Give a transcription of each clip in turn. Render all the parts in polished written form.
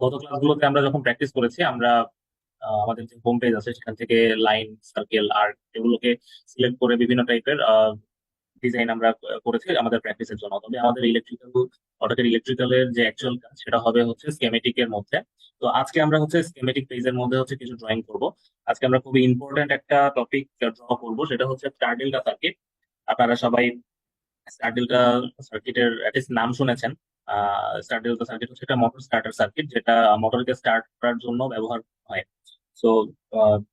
গত ক্লাসগুলোতে আমরা যখন প্র্যাকটিস করেছি আমরা আমাদের যে হোম পেজ আছে সেখান থেকে লাইন, সার্কেল, আর্ক এগুলোকে সিলেক্ট করে বিভিন্ন টাইপের ডিজাইন আমরা করেছি আমাদের প্র্যাকটিসের জন্য। তবে আমাদের অটোক্যাড ইলেকট্রিক্যালের যে অ্যাকচুয়াল কাজ সেটা হবে হচ্ছে স্কেমেটিক এর মধ্যে। তো আজকে আমরা হচ্ছে স্কেমেটিক পেজের মধ্যে হচ্ছে কিছু ড্রয়িং করব। আজকে আমরা খুবই ইম্পর্ট্যান্ট একটা টপিক ড্র করব, সেটা হচ্ছে স্টার ডেল্টা সার্কিট। আপনারা সবাই স্টার ডেল্টা সার্কিটের অ্যাটলিস্ট নাম শুনেছেন। স্টার ডেল্টা সার্কিট হচ্ছে একটা মোটর স্টার্টার সার্কিট, যেটা মোটরকে স্টার্ট করার জন্য ব্যবহার হয়। সো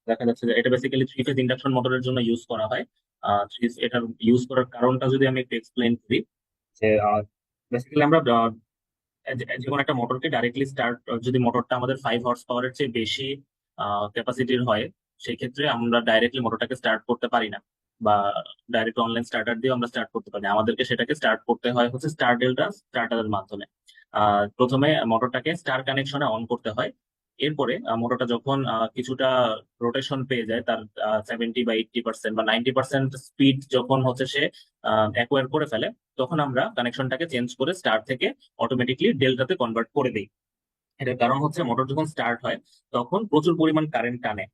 দেখা যাচ্ছে যে এটা বেসিক্যালি থ্রি ফেজ ইন্ডাকশন মোটরের জন্য ইউজ করা হয়। এটার ইউজ করার কারণটা যদি আমি একটু এক্সপ্লেন করি, যে বেসিক্যালি আমরা যে কোনো একটা মোটরকে ডাইরেক্টলি স্টার্ট, যদি মোটরটা আমাদের 5 হর্স পাওয়ারের চেয়ে বেশি ক্যাপাসিটির হয়, সেই ক্ষেত্রে আমরা ডাইরেক্টলি মোটরটাকে স্টার্ট করতে পারি না, বা ডাইরেক্ট অনলাইন স্টার্টার দিয়ে আমরা স্টার্ট করতে পারি না। আমাদেরকে সেটাকে স্টার্ট করতে হয় হচ্ছে স্টার ডেল্টা স্টার্টারের মাধ্যমে। প্রথমে মোটরটাকে স্টার কানেকশনে অন করতে হয়। এরপরে মোটরটা যখন কিছুটা রোটেশন পেয়ে যায়, তার 70 বা 80% বা 90% স্পিড যখন হচ্ছে সে অ্যাকোয়ার করে ফেলে, তখন আমরা কানেকশনটাকে চেঞ্জ করে স্টার থেকে অটোমেটিকলি ডেল্টাতে কনভার্ট করে দিই। এটার কারণ হচ্ছে মোটর যখন স্টার্ট হয় তখন প্রচুর পরিমাণ কারেন্ট টানে।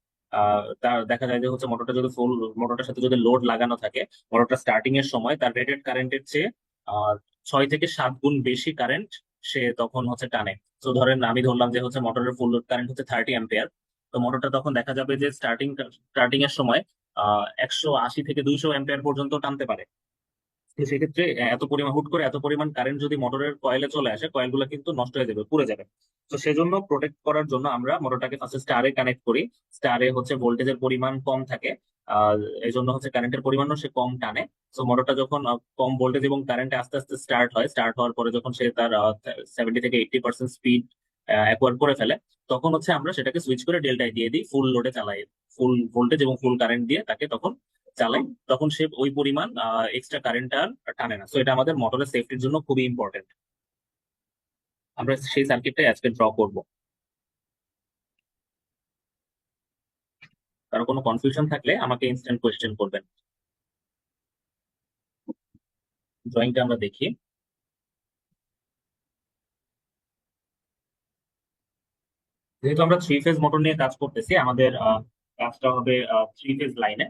তার দেখা যায় যে হচ্ছে মোটরটা যদি ফুল, মোটরটার সাথে যদি লোড লাগানো থাকে, মোটরটা স্টার্টিং এর সময় তার রেটেড কারেন্টের চেয়ে আহ 6 থেকে 7 গুণ বেশি কারেন্ট সে তখন হচ্ছে টানে। তো ধরেন আমি ধরলাম যে হচ্ছে মোটরের ফুল লোড কারেন্ট হচ্ছে 30 অ্যাম্পিয়ার। তো মোটরটা তখন দেখা যাবে যে স্টার্টিং এর সময় 180 থেকে 200 অ্যাম্পিয়ার পর্যন্ত টানতে পারে। তো সেক্ষেত্রে হুট করে এত পরিমাণ কারেন্ট যদি মোটরের কয়েলে চলে আসে, কয়েলগুলো কিন্তু নষ্ট হয়ে যাবে, পুড়ে যাবে। তো সেজন্য প্রোটেক্ট করার জন্য আমরা মোটরটাকে ফার্স্টে স্টারে কানেক্ট করি। স্টারে হচ্ছে ভোল্টেজের পরিমাণ কম থাকে, আর এই জন্য হচ্ছে কারেন্টের পরিমাণও সে কম টানে। তো মোটরটা যখন কম ভোল্টেজ এবং কারেন্টে আস্তে আস্তে স্টার্ট হওয়ার পরে যখন সে তার 70 থেকে 80% স্পিড অ্যাকোয়ার করে ফেলে, তখন হচ্ছে আমরা সেটাকে সুইচ করে ডেল্টায় দিয়ে দিই, ফুল লোডে চালাই। ফুল ভোল্টেজ এবং ফুল কারেন্ট দিয়ে তাকে তখন চালাই। তখন সে ওই পরিমাণ এক্সট্রা কারেন্ট আর টানে না। তো এটা আমাদের মোটরের সেফটির জন্য খুবই ইম্পর্টেন্ট। আমরা সেই সার্কিটটাই আজকে ড্র করব। কারো কোনো কনফিউশন থাকলে আমাকে ইনস্ট্যান্ট কোয়েশ্চেন করবেন। ড্রয়িংটা আমরা দেখি। যেহেতু আমরা থ্রি ফেজ মোটর নিয়ে কাজ করতেছি, আমাদের কাজটা হবে থ্রি ফেজ লাইনে।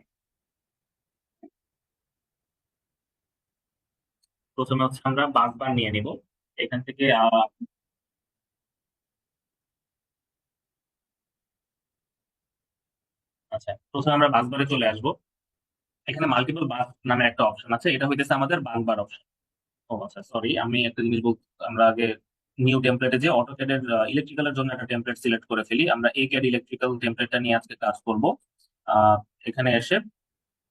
প্রথমে হচ্ছে আমরা বাস বার নিয়ে নিব এখান থেকে। আচ্ছা, প্রথমে আমরা বাস বারে চলে আসবো। এখানে মাল্টিপল বাস নামে একটা অপশন আছে, এটা হইতেছে আমাদের বাস বার অপশন। ও আচ্ছা, সরি, আমি একটা জিনিস আমরা আগে নিউ টেমপ্লেটে যে অটোক্যাডের ইলেকট্রিক্যালের জন্য একটা টেমপ্লেট সিলেক্ট করে ফেলি। আমরা এই ক্যাড ইলেকট্রিক্যাল টেমপ্লেটটা নিয়ে আজকে কাজ করব। আহ, এখানে এসে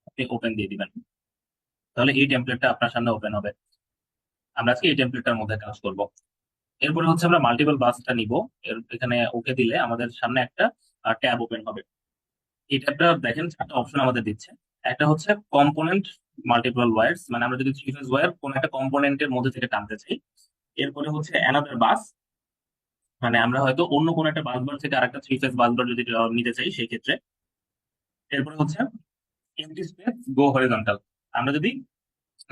আপনি ওপেন দিয়ে দিবেন, তাহলে এই টেমপ্লেটটা আপনার সামনে ওপেন হবে। আমরা আজকে এই টেমপ্লেটটার মধ্যে কাজ করব। এরপরে হচ্ছে আমরা মাল্টিপল বাসটা নিব। এখানে ওকে দিলে আমাদের সামনে একটা ট্যাব ওপেন হবে। এই ট্যাবটা দেখেন, চারটা অপশন আমাদের দিচ্ছে। একটা হচ্ছে কম্পোনেন্ট মাল্টিপল ওয়্যারস, মানে আমরা যদি থ্রি ফেজ ওয়্যার কোন একটা কম্পোনেন্টের মধ্যে থেকে টানতে চাই। এরপরে হচ্ছে অ্যানাদার বাস, মানে আমরা হয়তো অন্য কোনো একটা বাসবার থেকে আরেকটা থ্রি ফেজ বাসবার যদি নিতে চাই সেই ক্ষেত্রে। এরপরে হচ্ছে এমটি স্পেস গো হরিজন্টাল, আমরা যদি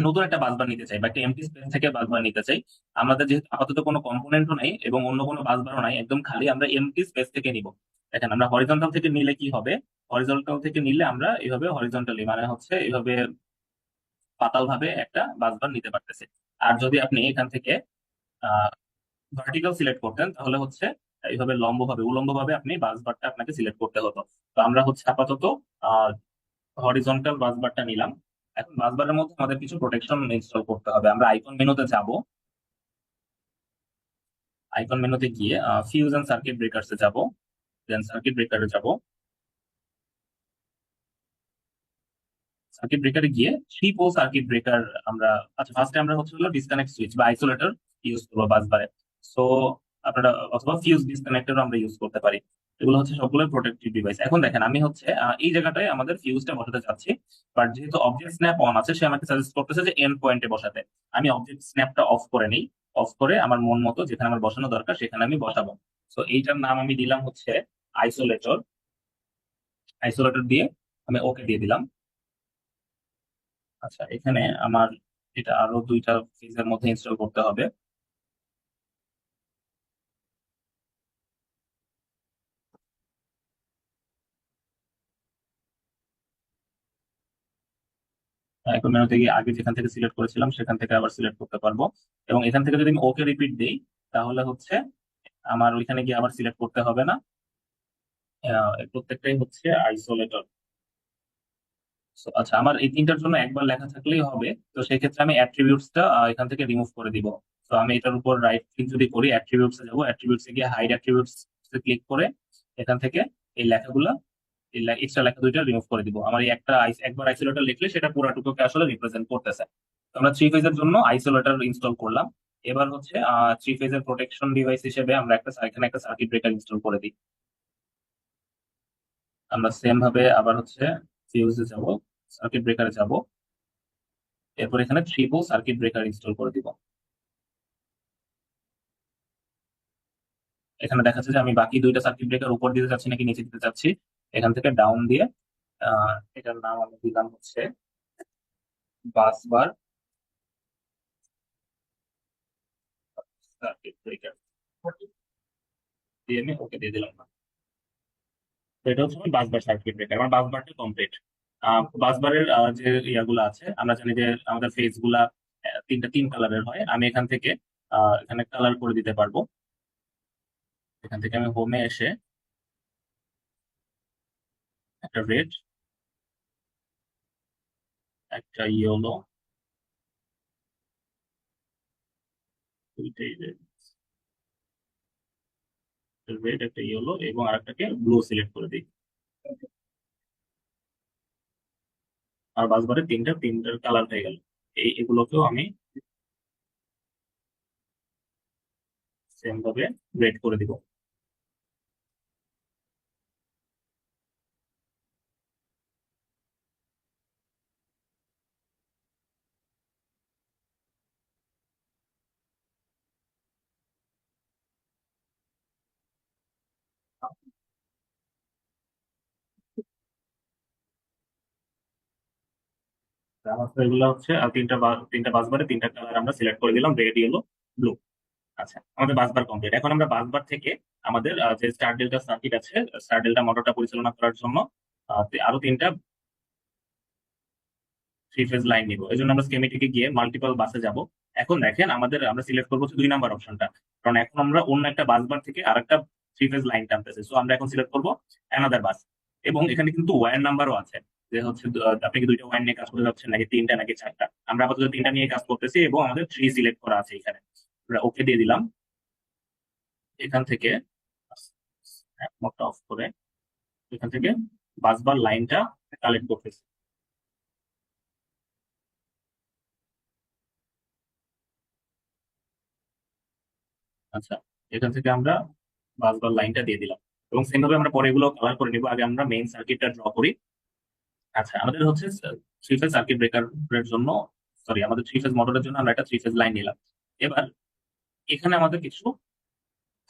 নতুন একটা বাসবার নিতে চাই বা একটা এমটি স্পেস থেকে বাসবার নিতে চাই। আমাদের যেহেতু আপাতত কোনো কম্পোনেন্টও নাই এবং অন্য কোনো বাসবারও নাই, একদম খালি, আমরা এমটি স্পেস থেকে নিব। দেখেন, আমরা হরিজন্টাল থেকে নিলে কি হবে, হরিজন্টাল থেকে নিলে আমরা এইভাবে হরিজন্টালি, মানে হচ্ছে এইভাবে পাতাল ভাবে একটা বাসবার নিতে পারতেছি। আর যদি আপনি এখান থেকে ভার্টিক্যাল সিলেক্ট করতেন, তাহলে হচ্ছে এইভাবে উলম্ব ভাবে আপনি বাস বারটা আপনাকে সিলেক্ট করতে হতো। তো আমরা হচ্ছে আপাতত আহ হরিজন্টাল বাস বারটা নিলাম। এখন বাস বারের মধ্যে আমাদের কিছু প্রোটেকশন ইনস্টল করতে হবে। আমরা আইকন মেনুতে যাব। আইকন মেনুতে গিয়ে ফিউজ এন্ড সার্কিট ব্রেকার্সে যাব, দেন সার্কিট ব্রেকারে যাব। সার্কিট ব্রেকারে গিয়ে থ্রি পোল সার্কিট ব্রেকার আমরা, আচ্ছা, ফার্স্টে আমরা হচ্ছে হলো ডিসকানেক্ট সুইচ বা আইসোলেটর ইউজ করবো বাস বারে। সো আপনারা, অথবা ফিউজ ডিসকানেক্টর আমরা ইউজ করতে পারি। এগুলো হচ্ছে সবগুলো প্রোটেক্টিভ ডিভাইস। এখন দেখেন, আমি হচ্ছে এই জায়গাটায় আমাদের ফিউজটা বসাতে চাচ্ছি। বাট যেহেতু অবজেক্ট স্ন্যাপ অন আছে, সে আমাকে সাজেস্ট করতেছে যে এন্ড পয়েন্টে বসাতে। আমি অবজেক্ট স্ন্যাপটা অফ করে নিই। অফ করে আমার মন মতো যেখানে আমার বসানো দরকার সেখানে আমি বসাবো। তো এইটার নাম আমি দিলাম হচ্ছে আইসোলেটর। আইসোলেটর দিয়ে আমি ওকে দিয়ে দিলাম। আচ্ছা, এখানে আমার এটা আরো দুইটা ফিজের মধ্যে ইনস্টল করতে হবে। এখন মেনুতে গিয়ে আগে যেখান থেকে সিলেক্ট করেছিলাম সেখান থেকে আবার সিলেক্ট করতে পারবো। এবং এখান থেকে যদি আমি ওকে রিপিট দেই তাহলে হচ্ছে আমার ওইখানে গিয়ে আবার সিলেক্ট করতে হবে না। প্রত্যেকটাই হচ্ছে আইসোলেটর। আচ্ছা, আমার এই তিনটার জন্য একবার লেখা থাকলেই হবে। তো সেই ক্ষেত্রে আমি অ্যাট্রিবিউটসটা এখান থেকে রিমুভ করে দিব। তো আমি এটার উপর রাইট ক্লিক যদি করি, অ্যাট্রিবিউটস এ যাবো, অ্যাট্রিবিউটস এ গিয়ে হাইড অ্যাট্রিবিউটস ক্লিক করে এখান থেকে এই লেখাগুলা, এই এক্সট্রা লেখা দুইটা রিমুভ করে দিব। আমার এই একবার আইসোলেটর লিখলে সেটা পুরাটুকুকে আসলে রিপ্রেজেন্ট করতেছে। তো আমরা থ্রি ফেজের জন্য আইসোলেটর ইনস্টল করলাম। এবার হচ্ছে থ্রি ফেজের প্রোটেকশন ডিভাইস হিসেবে আমরা এখানে একটা সার্কিট ব্রেকার ইনস্টল করে দিই। আমরা সেম ভাবে আবার হচ্ছে ফিউজে যাব, সার্কিট ব্রেকারে যাব, এরপর এখানে three pole circuit breaker install করে দিব। এখানে দেখাচ্ছে যে আমি বাকি দুইটা সার্কিট ব্রেকার উপর দিতে চাচ্ছি নাকি নিচে দিতে চাচ্ছি। এখান থেকে ডাউন দিয়ে এটার নাম আমি দিলাম হচ্ছে বাস বার সার্কিট ব্রেকার দিয়ে আমি ওকে দিয়ে দিলাম। তো এটা হচ্ছে আমার বাস বার সার্কিট ব্রেকার, আমার বাস বারটা কমপ্লিট। বাস বারের যে ইয়াগুলো আছে, আমরা জানি যে আমাদের ফেজ গুলা তিন কালারের হয়। আমি এখান থেকে এখানে কালার করে দিতে পারবো। এখান থেকে আমি হোমে এসে একটা রেড, একটা ইয়েলো, দুইটাই রেড, রেড একটা ইয়েলো এবং আরেকটাকে ব্লু সিলেক্ট করে দিই। আর বাসবারে তিনটার কালার হয়ে গেল। এগুলোকেও আমি সেম ভাবে রেড করে দিব। আমার তো এগুলো হচ্ছে তিনটা বাসবারে তিনটা কালার আমরা সিলেক্ট করে দিলাম, রেড ইয়েলো ব্লু। আচ্ছা, আমাদের বাসবার কমপ্লিট। এখন আমরা বাসবার থেকে আমাদের যে স্টার ডেল্টা সার্কিট আছে, স্টার ডেল্টা মোটরটা পরিচালনা করার জন্য আরো তিনটা থ্রি ফেজ লাইন নিব। এই জন্য আমরা স্কেমেটিকে গিয়ে মাল্টিপল বাসে যাব। এখন দেখেন আমরা সিলেক্ট করবো হচ্ছে 2 নাম্বার অপশনটা, কারণ এখন আমরা অন্য একটা বাস বার থেকে আরেকটা থ্রি ফেজ লাইন টানতেছি। সো আমরা এখন সিলেক্ট করবো অ্যানাদার বাস। এবং এখানে কিন্তু ওয়্যার নাম্বারও আছে, যে হচ্ছে আপনি কি দুইটা ওয়্যার নিয়ে কাজ করতে যাচ্ছেন নাকি তিনটা নাকি চারটা। আমরা আপাতত তিনটা নিয়ে কাজ করতেছি এবং আমাদের থ্রি সিলেক্ট করা আছে এখানে। আমরা ওকে দিয়ে দিলাম। এখান থেকে মোডটা অফ করে এখান থেকে বাস বার লাইনটা কালেক্ট করতেছি। আচ্ছা, এখান থেকে আমরা বাসবার লাইনটা দিয়ে দিলাম। এবং সেম ভাবে আমরা পরে এগুলো কালার করে নিব। আগে আমরা মেইন সার্কিটটা ড্র করি। আচ্ছা, আমাদের হচ্ছে থ্রি ফেজ সার্কিট ব্রেকারের জন্য, সরি, আমাদের থ্রি ফেজ মোটরের জন্য আমরা একটা থ্রি ফেজ লাইন নিলাম। এবার এখানে আমাদের কিছু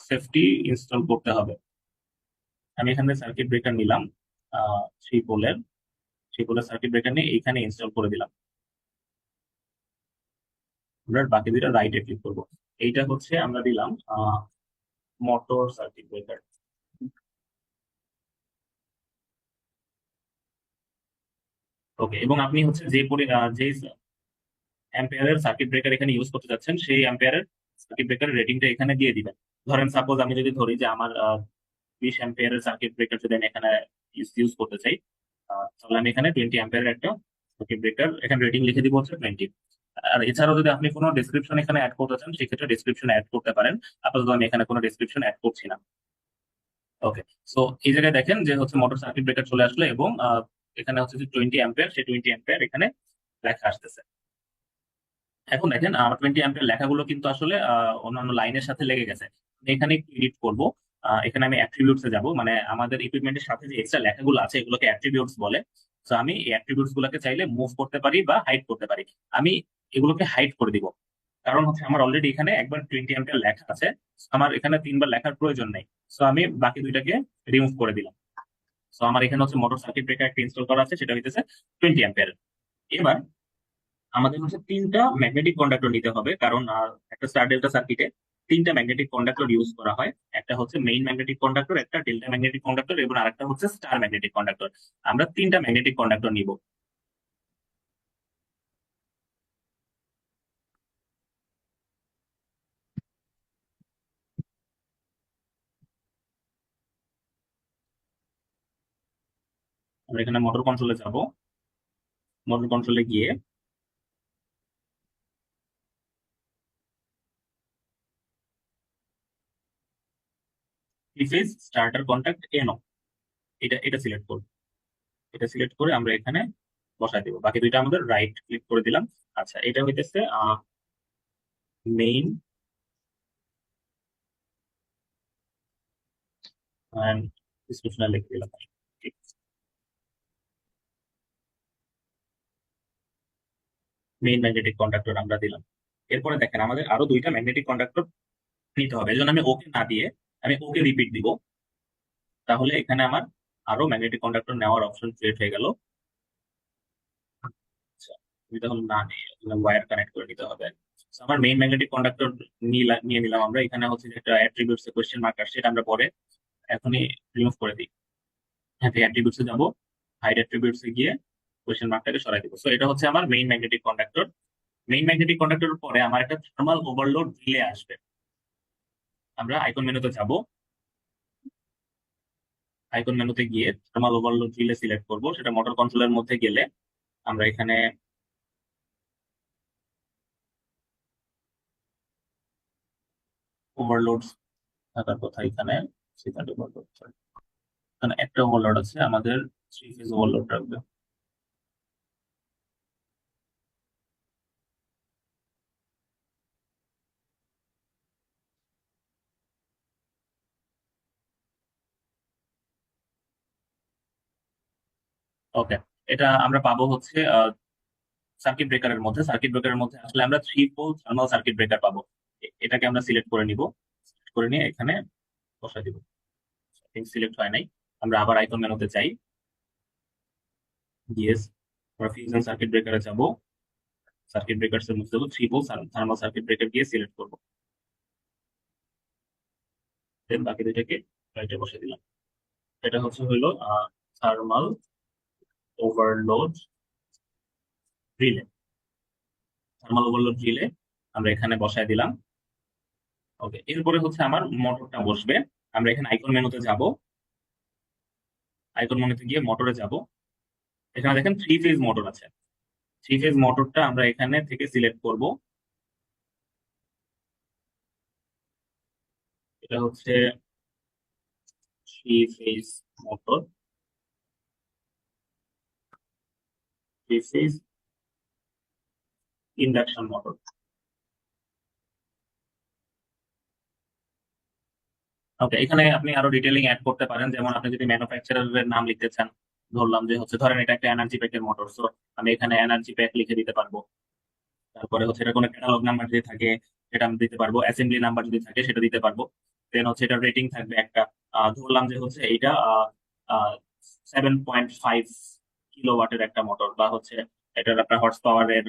সেফটি ইনস্টল করতে হবে। আমি এখানে সার্কিট ব্রেকার নিলাম, থ্রি পোলের সার্কিট ব্রেকার নিয়ে এখানে ইনস্টল করে দিলাম। আমরা বাকি দুইটা রাইটে ক্লিক করবো। এইটা হচ্ছে আমরা দিলাম মোটর সার্কিট ব্রেকার। ওকে, এবং আপনি হচ্ছে যে অ্যাম্পিয়ারের সার্কিট ব্রেকার এখানে ইউজ করতে যাচ্ছেন সেই অ্যাম্পিয়ারের সার্কিট ব্রেকারের রেটিংটা এখানে দিয়ে দিবেন। ধরেন সাপোজ আমি যদি ধরি যে আমার 20 অ্যাম্পিয়ারের সার্কিট ব্রেকার যদি আমি এখানে ইউজ করতে চাই, তাহলে আমি এখানে 20 অ্যাম্পিয়ারের একটা সার্কিট ব্রেকার এখানে রেটিং লিখে দিব হচ্ছে 20। আর এছাড়াও যদি আপনি কোনো ডেসক্রিপশন এখানে অ্যাড করতে চান সেক্ষেত্রে ডেসক্রিপশন অ্যাড করতে পারেন। আপাতত আমি এখানে কোনো ডেসক্রিপশন অ্যাড করছি না। ওকে, সো এই জায়গায় দেখেন যে হচ্ছে মোটর সার্কিট ব্রেকার চলে আসলো এবং এখানে হচ্ছে যে 20 অ্যাম্পিয়ার, সেই 20 অ্যাম্পিয়ার এখানে লেখা আসতেছে। এখন দেখেন আমার 20 অ্যাম্পিয়ার লেখাগুলো কিন্তু আসলে অন্যান্য লাইনের সাথে লেগে গেছে। আমি এখানে এডিট করব। এখানে আমি অ্যাট্রিবিউটস এ যাব, মানে আমাদের ইকুইপমেন্টের সাথে যে এক্সট্রা লেখাগুলো আছে এগুলোকে অ্যাট্রিবিউটস বলে। তো আমি এই অ্যাট্রিবিউটস গুলোকে চাইলে মুভ করতে পারি বা হাইড করতে পারি। আমি এগুলোকে হাইড করে দিব, কারণ হচ্ছে আমার অলরেডি এখানে একবার 20 অ্যাম্পিয়ার লেখা আছে। আমার এখানে তিনবার লেখার প্রয়োজন নেই। সো আমি বাকি দুইটাকে রিমুভ করে দিলাম। সো আমার এখানে হচ্ছে মোটর সার্কিট ব্রেকার একটা ইনস্টল করা আছে, সেটা হইতেছে 20 অ্যাম্পিয়ার। এবার আমাদের হচ্ছে তিনটা ম্যাগনেটিক কন্ডাক্টর নিতে হবে, কারণ একটা স্টার ডেল্টা সার্কিটে তিনটা ম্যাগনেটিক কন্ডাক্টর ইউজ করা হয়। একটা হচ্ছে মেইন ম্যাগনেটিক কন্ডাক্টর, একটা ডেল্টা ম্যাগনেটিক কন্ডাক্টর এবং আরেকটা হচ্ছে স্টার ম্যাগনেটিক কন্ডাক্টর। আমরা তিনটা ম্যাগনেটিক কন্ডাক্টর নিব। আমরা এখানে মোটর কন্ট্রোলে যাব। মোটর কন্ট্রোলে গিয়ে থ্রি ফেজ স্টার্টার কন্ট্যাক্ট এনো, এটা এটা সিলেক্ট করব। এটা সিলেক্ট করে আমরা এখানে বসাই দিব। বাকি দুইটা আমাদের রাইট ক্লিক করে দিলাম। আচ্ছা, এটা হইতেছে মেইন ডিসক্রিপশনে লিখে দিলাম। ঠিক আছে। মেইন ম্যাগনেটিক কন্ডাক্টর আমরা দিলাম। এরপরে দেখেন আমাদের আরো দুইটা ম্যাগনেটিক কন্ডাক্টর নিতে হবে। এই জন্য আমি ওকে না দিয়ে আমি ওকে রিপিট দিব। তাহলে এখানে আমার আরো ম্যাগনেটিক কন্ডাক্টর নেওয়ার অপশন ক্রিয়েট হয়ে গেল। আচ্ছা, এটা হলো না নেই, ওয়্যার কানেক্ট করে নিতে হবে। So, আমার মেইন ম্যাগনেটিক কন্ডাক্টর নিয়ে নিলাম আমরা। এখানে হচ্ছে যে একটা অ্যাট্রিবিউটস কোশ্চেন মার্ক আসছে, সেটা আমরা পরে এখনই রিমুভ করে দিই। হ্যাঁ, অ্যাট্রিবিউটস এ যাবো, হাইড অ্যাট্রিবিউটস এ গিয়ে কোশ্চেন মার্কটাকে সরাই দিব। সো এটা হচ্ছে আমার main magnetic conductor. Main magnetic কন্ডাক্টরের পরে আমার একটা থার্মাল ওভারলোড রিলে আসবে। আমরা আইকন মেনুতে যাব। আইকন মেনুতে গিয়ে থার্মাল ওভারলোড রিলে সিলেক্ট করব। সেটা মোটর কন্ট্রোলের মধ্যে গেলে আমরা এখানে ওভারলোড থাকার কথা, এখানে সেকেন্ড ওভারলোড, এখানে একটা ওভারলোড আছে, আমাদের থ্রি ফেজ ওভারলোড রাখবে। ওকে, এটা আমরা পাবো হচ্ছে সার্কিট ব্রেকারের মধ্যে। সার্কিট ব্রেকারের মধ্যে আসলে আমরা three pole thermal circuit breaker পাবো। এটাকে আমরা সিলেক্ট করে নিব। সিলেক্ট করে নিয়ে এখানে বসাই দিব। সিলেক্ট হয় নাই, আমরা আবার আইকন মেনুতে যাই। ইয়েস, আমরা ফিউশন সার্কিট ব্রেকারে যাব। সার্কিট ব্রেকারস এর মধ্যে যাবো, three pole thermal circuit breaker গিয়ে সিলেক্ট করবো। দেন বাকি দুইটাকে রাইটে বসে দিলাম। এটা হচ্ছে হইলো thermal overload relay. Thermal overload relay আমরা এখানে বসায় দিলাম। ওকে, এরপরে হচ্ছে আমার মোটরটা বসবে। আমরা এখানে আইকন মেনুতে যাব। আইকন মেনুতে গিয়ে মোটরে যাব। এখানে দেখেন থ্রি ফেজ মোটর আছে। থ্রি ফেজ মোটরটা আমরা এখানে থেকে সিলেক্ট করব। এটা হচ্ছে three phase motor, three phase induction motor. Okay, এখানে আপনি আরো ডিটেইলিং অ্যাড করতে পারেন। যেমন আপনি যদি ম্যানুফ্যাকচারারের নাম লিখতে চান, ধরলাম যে হচ্ছে, ধরেন এটা একটা এনার্জি প্যাকের মোটর, সো আমি এখানে এনার্জি প্যাক লিখে দিতে পারবো। তারপরে হচ্ছে এটা কোনো ক্যাটালগ নাম্বার যদি থাকে সেটা আমি দিতে পারবো, অ্যাসেম্বলি নাম্বার যদি থাকে সেটা দিতে পারবো। দেন হচ্ছে এটা রেটিং থাকবে একটা। ধরলাম যে হচ্ছে এইটা 7.5 কিলোওয়াটের একটা মোটর, বা হচ্ছে এটার আপনার হর্স পাওয়ারের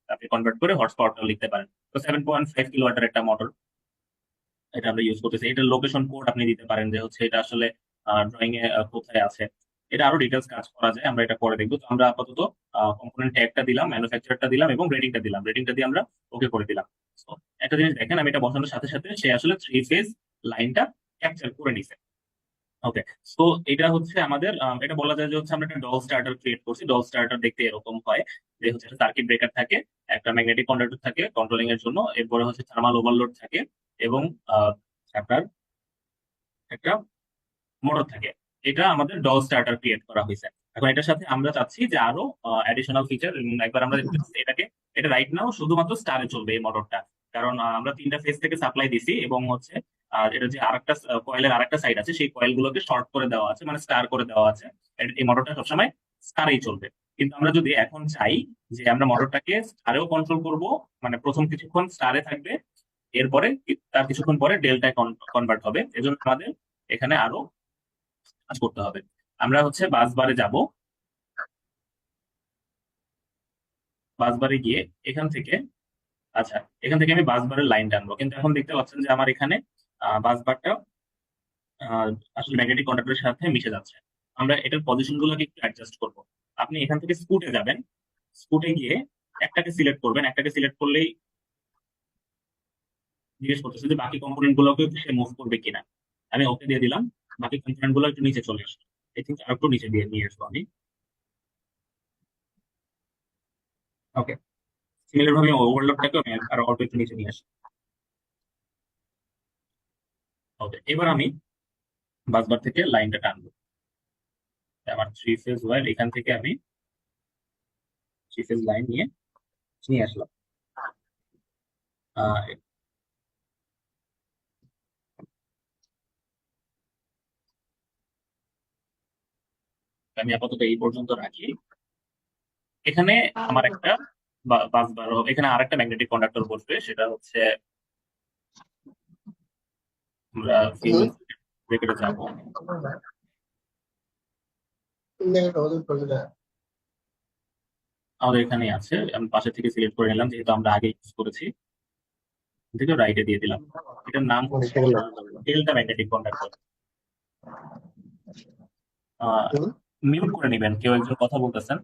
আপনি কনভার্ট করে হর্স পাওয়ারটা লিখতে পারেন। তো 7.5 কিলোওয়াটের একটা মোটর এটা আমরা ইউজ করতেছি। এটার লোকেশন কোড আপনি দিতে পারেন যে হচ্ছে এটা আসলে ড্রয়িং এ কোথায় আছে। এটা আরো ডিটেলস কাজ করা যায়, আমরা এটা পরে দেখবো। তো আমরা আপাতত কম্পোনেন্ট ট্যাগটা দিলাম, ম্যানুফ্যাকচারটা দিলাম এবং রেটিংটা দিলাম। রেটিংটা দিয়ে আমরা ওকে করে দিলাম। So, একটা জিনিস দেখেন, আমি এটা বসানোর সাথে সাথে সে আসলে থ্রি ফেজ লাইনটা ক্যাপচার করে নিছে। ওকে, সো এটা হচ্ছে আমাদের এটা বলা যায় যে হচ্ছে আমরা একটা ডল স্টার্টার ক্রিয়েট করছি। ডল স্টার্টার দেখতে এরকম হয় যে হচ্ছে একটা সার্কিট ব্রেকার থাকে, একটা ম্যাগনেটিক কন্ডাক্টর থাকে কন্ট্রোলিং এর জন্য, এরপরে হচ্ছে থার্মাল ওভারলোড থাকে, এবং আপনার একটা মোটর থাকে। এটা আমাদের ডল স্টার্টার ক্রিয়েট করা হয়েছে। এখন এটার সাথে আমরা চাচ্ছি যে আরো অ্যাডিশনাল ফিচার। একবার আমরা এটাকে, এটা রাইট নাও শুধুমাত্র স্টারে চলবে এই মোটরটা, কারণ আমরা তিনটা ফেজ থেকে সাপ্লাই দিছি, এবং হচ্ছে এটা যে আরেকটা কয়েলের আরেকটা সাইড আছে, সেই কয়েল গুলোকে শর্ট করে দেওয়া আছে, মানে স্টার করে দেওয়া আছে। এই মোটরটা সবসময় স্টারেই চলবে। কিন্তু আমরা যদি এখন চাই যে আমরা মোটরটাকে স্টারেও কন্ট্রোল করব, মানে প্রথম কিছুক্ষণ স্টারে থাকবে, এরপরে তার কিছুক্ষণ পরে ডেল্টায় কনভার্ট হবে, এজন্য আমাদের এখানে আরো কাজ করতে হবে। আমরা হচ্ছে বাস বারে যাব। বাস বারে গিয়ে এখান থেকে, আচ্ছা, এখান থেকে আমি বাস বারের লাইন টানবো, কিন্তু এখন দেখতে পাচ্ছেন যে আমার এখানে বাস বারটা আসলে ম্যাগনেটিক কন্ডাক্টরের সাথে মিশে যাচ্ছে। আমরা এটার পজিশন গুলোকে একটু অ্যাডজাস্ট করব। আপনি এখান থেকে স্কুটে যাবেন। স্কুটে গিয়ে একটাকে সিলেক্ট করবেন। একটাকে সিলেক্ট করলেই জিজ্ঞেস করতেছে যে বাকি কম্পোনেন্ট গুলোকে সে মুভ করবে কিনা। আমি ওকে দিয়ে দিলাম। বাকি কম্পোনেন্ট গুলো একটু নিচে চলে আসলো। আই থিঙ্ক আর একটু নিচে দিয়ে নিয়ে আসবো আমি। ওকে, সিমিলার ভাবে ওভারল্যাপটাকে আমি আর অল্প একটু নিচে নিয়ে আসি। ওকে, এবার আমি বাসবার থেকে লাইনটা টানবো। আমার থ্রি ফেজ ওয়্যার এখান থেকে আমি থ্রি ফেজ লাইন নিয়ে নিয়ে আসলাম। আহ, আমি আপাতত এই পর্যন্ত রাখি। এখানে আমার একটা বাস বার এখানে আরেকটা ম্যাগনেটিক কন্ডাক্টর বসবে, সেটা হচ্ছে আমরা ফিউজ ব্রেকেটে যাব। আমাদের এখানে আছে, আমি পাশে থেকে সিলেক্ট করে নিলাম যেহেতু আমরা আগে ইউজ করেছি। থেকে রাইটে দিয়ে দিলাম। এটার নাম হচ্ছে ডেল্টা ম্যাগনেটিক কন্ডাক্টর। মিউট করে নিবেন, কেউ একজন কথা বলতেছেন,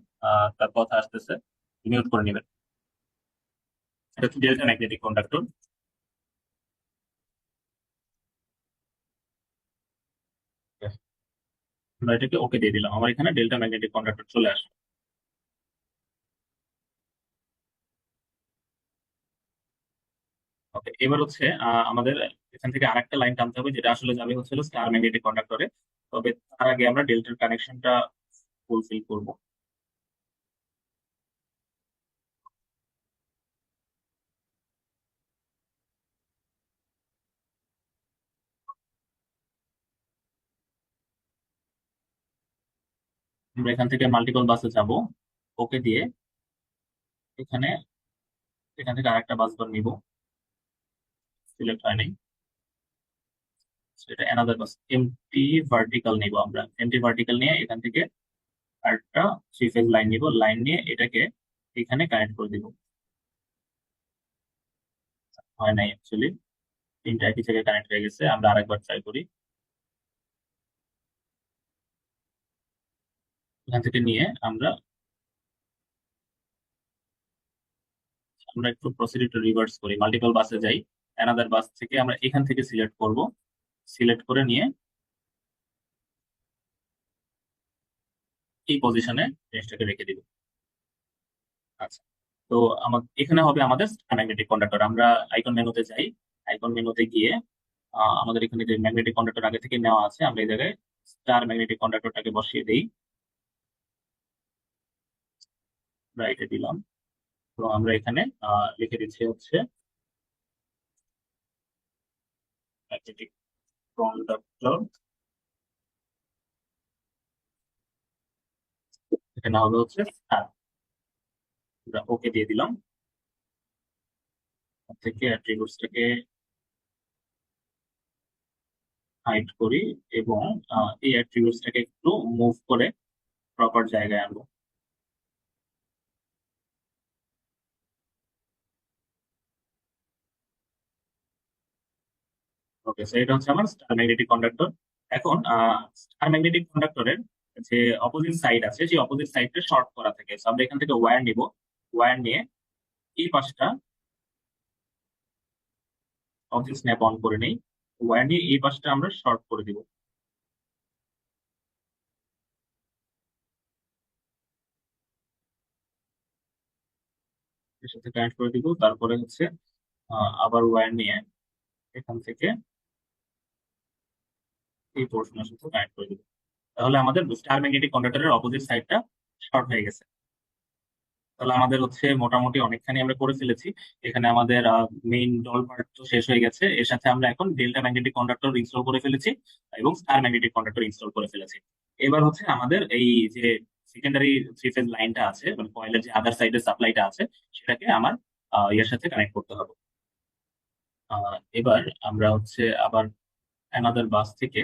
তার কথা আসতেছে, মিউট করে নিবেন। এটা হচ্ছে ডেল্টা ম্যাগনেটিক কন্ডাক্টর। আমরা এটাকে ওকে দিয়ে দিলাম, আমার এখানে ডেল্টা ম্যাগনেটিক কন্ডাক্টর চলে আসবে। ওকে, এবার হচ্ছে আমাদের এখান থেকে আরেকটা লাইন টানতে হবে, যেটা আসলে যাবে হচ্ছে স্টার ম্যাগনেটিক কন্ডাক্টরে। তবে তার আগে আমরা ডেল্টার কানেকশনটা ফুলফিল করব। আমরা এখান থেকে মাল্টিপল বাসে যাব, ওকে দিয়ে এখানে এখান থেকে আরেকটা বাস বার নিব, সিলেক্ট হয় নাই। সেটা অ্যানাদার বাস এমটি ভার্টিক্যাল নিব, আমরা এমটি ভার্টিক্যাল নিয়ে এখান থেকে আরেকটা থ্রি ফেজ লাইন নিব, লাইন নিয়ে এটাকে এখানে কানেক্ট করে দিব। হয় নাই অ্যাকচুয়ালি, তিনটা একই জায়গায় কানেক্ট হয়ে গেছে, আমরা আরেকবার ট্রাই করি। এখান থেকে নিয়ে আমরা আমরা একটু প্রসিডিউর রিভার্স করি, মাল্টিপল বাসে যাই, অ্যানাদার বাস থেকে আমরা এখান থেকে সিলেক্ট করব, সিলেক্ট করে নিয়ে এই পজিশনে জিনিসটাকে রেখে দিব। আচ্ছা, তো এখানে হবে আমাদের ম্যাগনেটিক কন্ডাক্টর। আমরা আইকন মেনুতে যাই, আইকন মেনুতে গিয়ে আমাদের এখানে যে ম্যাগনেটিক কন্ডাক্টর আগে থেকে নেওয়া আছে, আমরা এই জায়গায় স্টার ম্যাগনেটিক কন্ডাক্টরটাকে বসিয়ে দিই, রাইটে দিলাম। তো আমরা এখানে লিখে দিচ্ছি হচ্ছে ম্যাগনেটিক কন্ডাক্টর, এখানে হবে হচ্ছে স্টার। আমরা ওকে দিয়ে দিলাম। তার থেকে অ্যাট্রিবিউটসটাকে হাইড করি এবং এই অ্যাট্রিবিউটসটাকে একটু মুভ করে প্রপার জায়গায় আনবো। ওকে, সো এটা হচ্ছে আমার স্টার ম্যাগনেটিক কন্ডাক্টর। এখন স্টার ম্যাগনেটিক কন্ডাক্টরের যে অপোজিট সাইড আছে, সেই অপোজিট সাইডটা শর্ট করা থাকে। So আমরা এখান থেকে ওয়্যার নিব, ওয়্যার নিয়ে এই পাশটা অবজেক্ট স্ন্যাপ অন করে নেই, ওয়্যার নিয়ে এই পাশটা আমরা শর্ট করে দিব। এর সাথে কানেক্ট করে দিব, তারপরে হচ্ছে আবার ওয়্যার নিয়ে এখান থেকে এই পোর্শনের সাথে কানেক্ট করে দিব। তাহলে আমাদের স্টার ম্যাগনেটিক কন্ডাক্টরের অপোজিট সাইডটা শর্ট হয়ে গেছে। তাহলে আমাদের হচ্ছে মোটামুটি অনেকখানি আমরা করে ফেলেছি। এখানে আমাদের মেইন ডল পার্ট তো শেষ হয়ে গেছে, এর সাথে আমরা এখন ডেল্টা ম্যাগনেটিক কন্ডাক্টর ইনস্টল করে ফেলেছি এবং স্টার ম্যাগনেটিক কন্ডাক্টর ইনস্টল করে ফেলেছি। এবার হচ্ছে আমাদের এই যে সেকেন্ডারি থ্রি ফেজ লাইনটা আছে, মানে কয়েলের যে আদার সাইডের সাপ্লাইটা আছে, সেটাকে আমার ইয়ের সাথে কানেক্ট করতে হবে। এবার আমরা হচ্ছে আবার অ্যানাদার বাস থেকে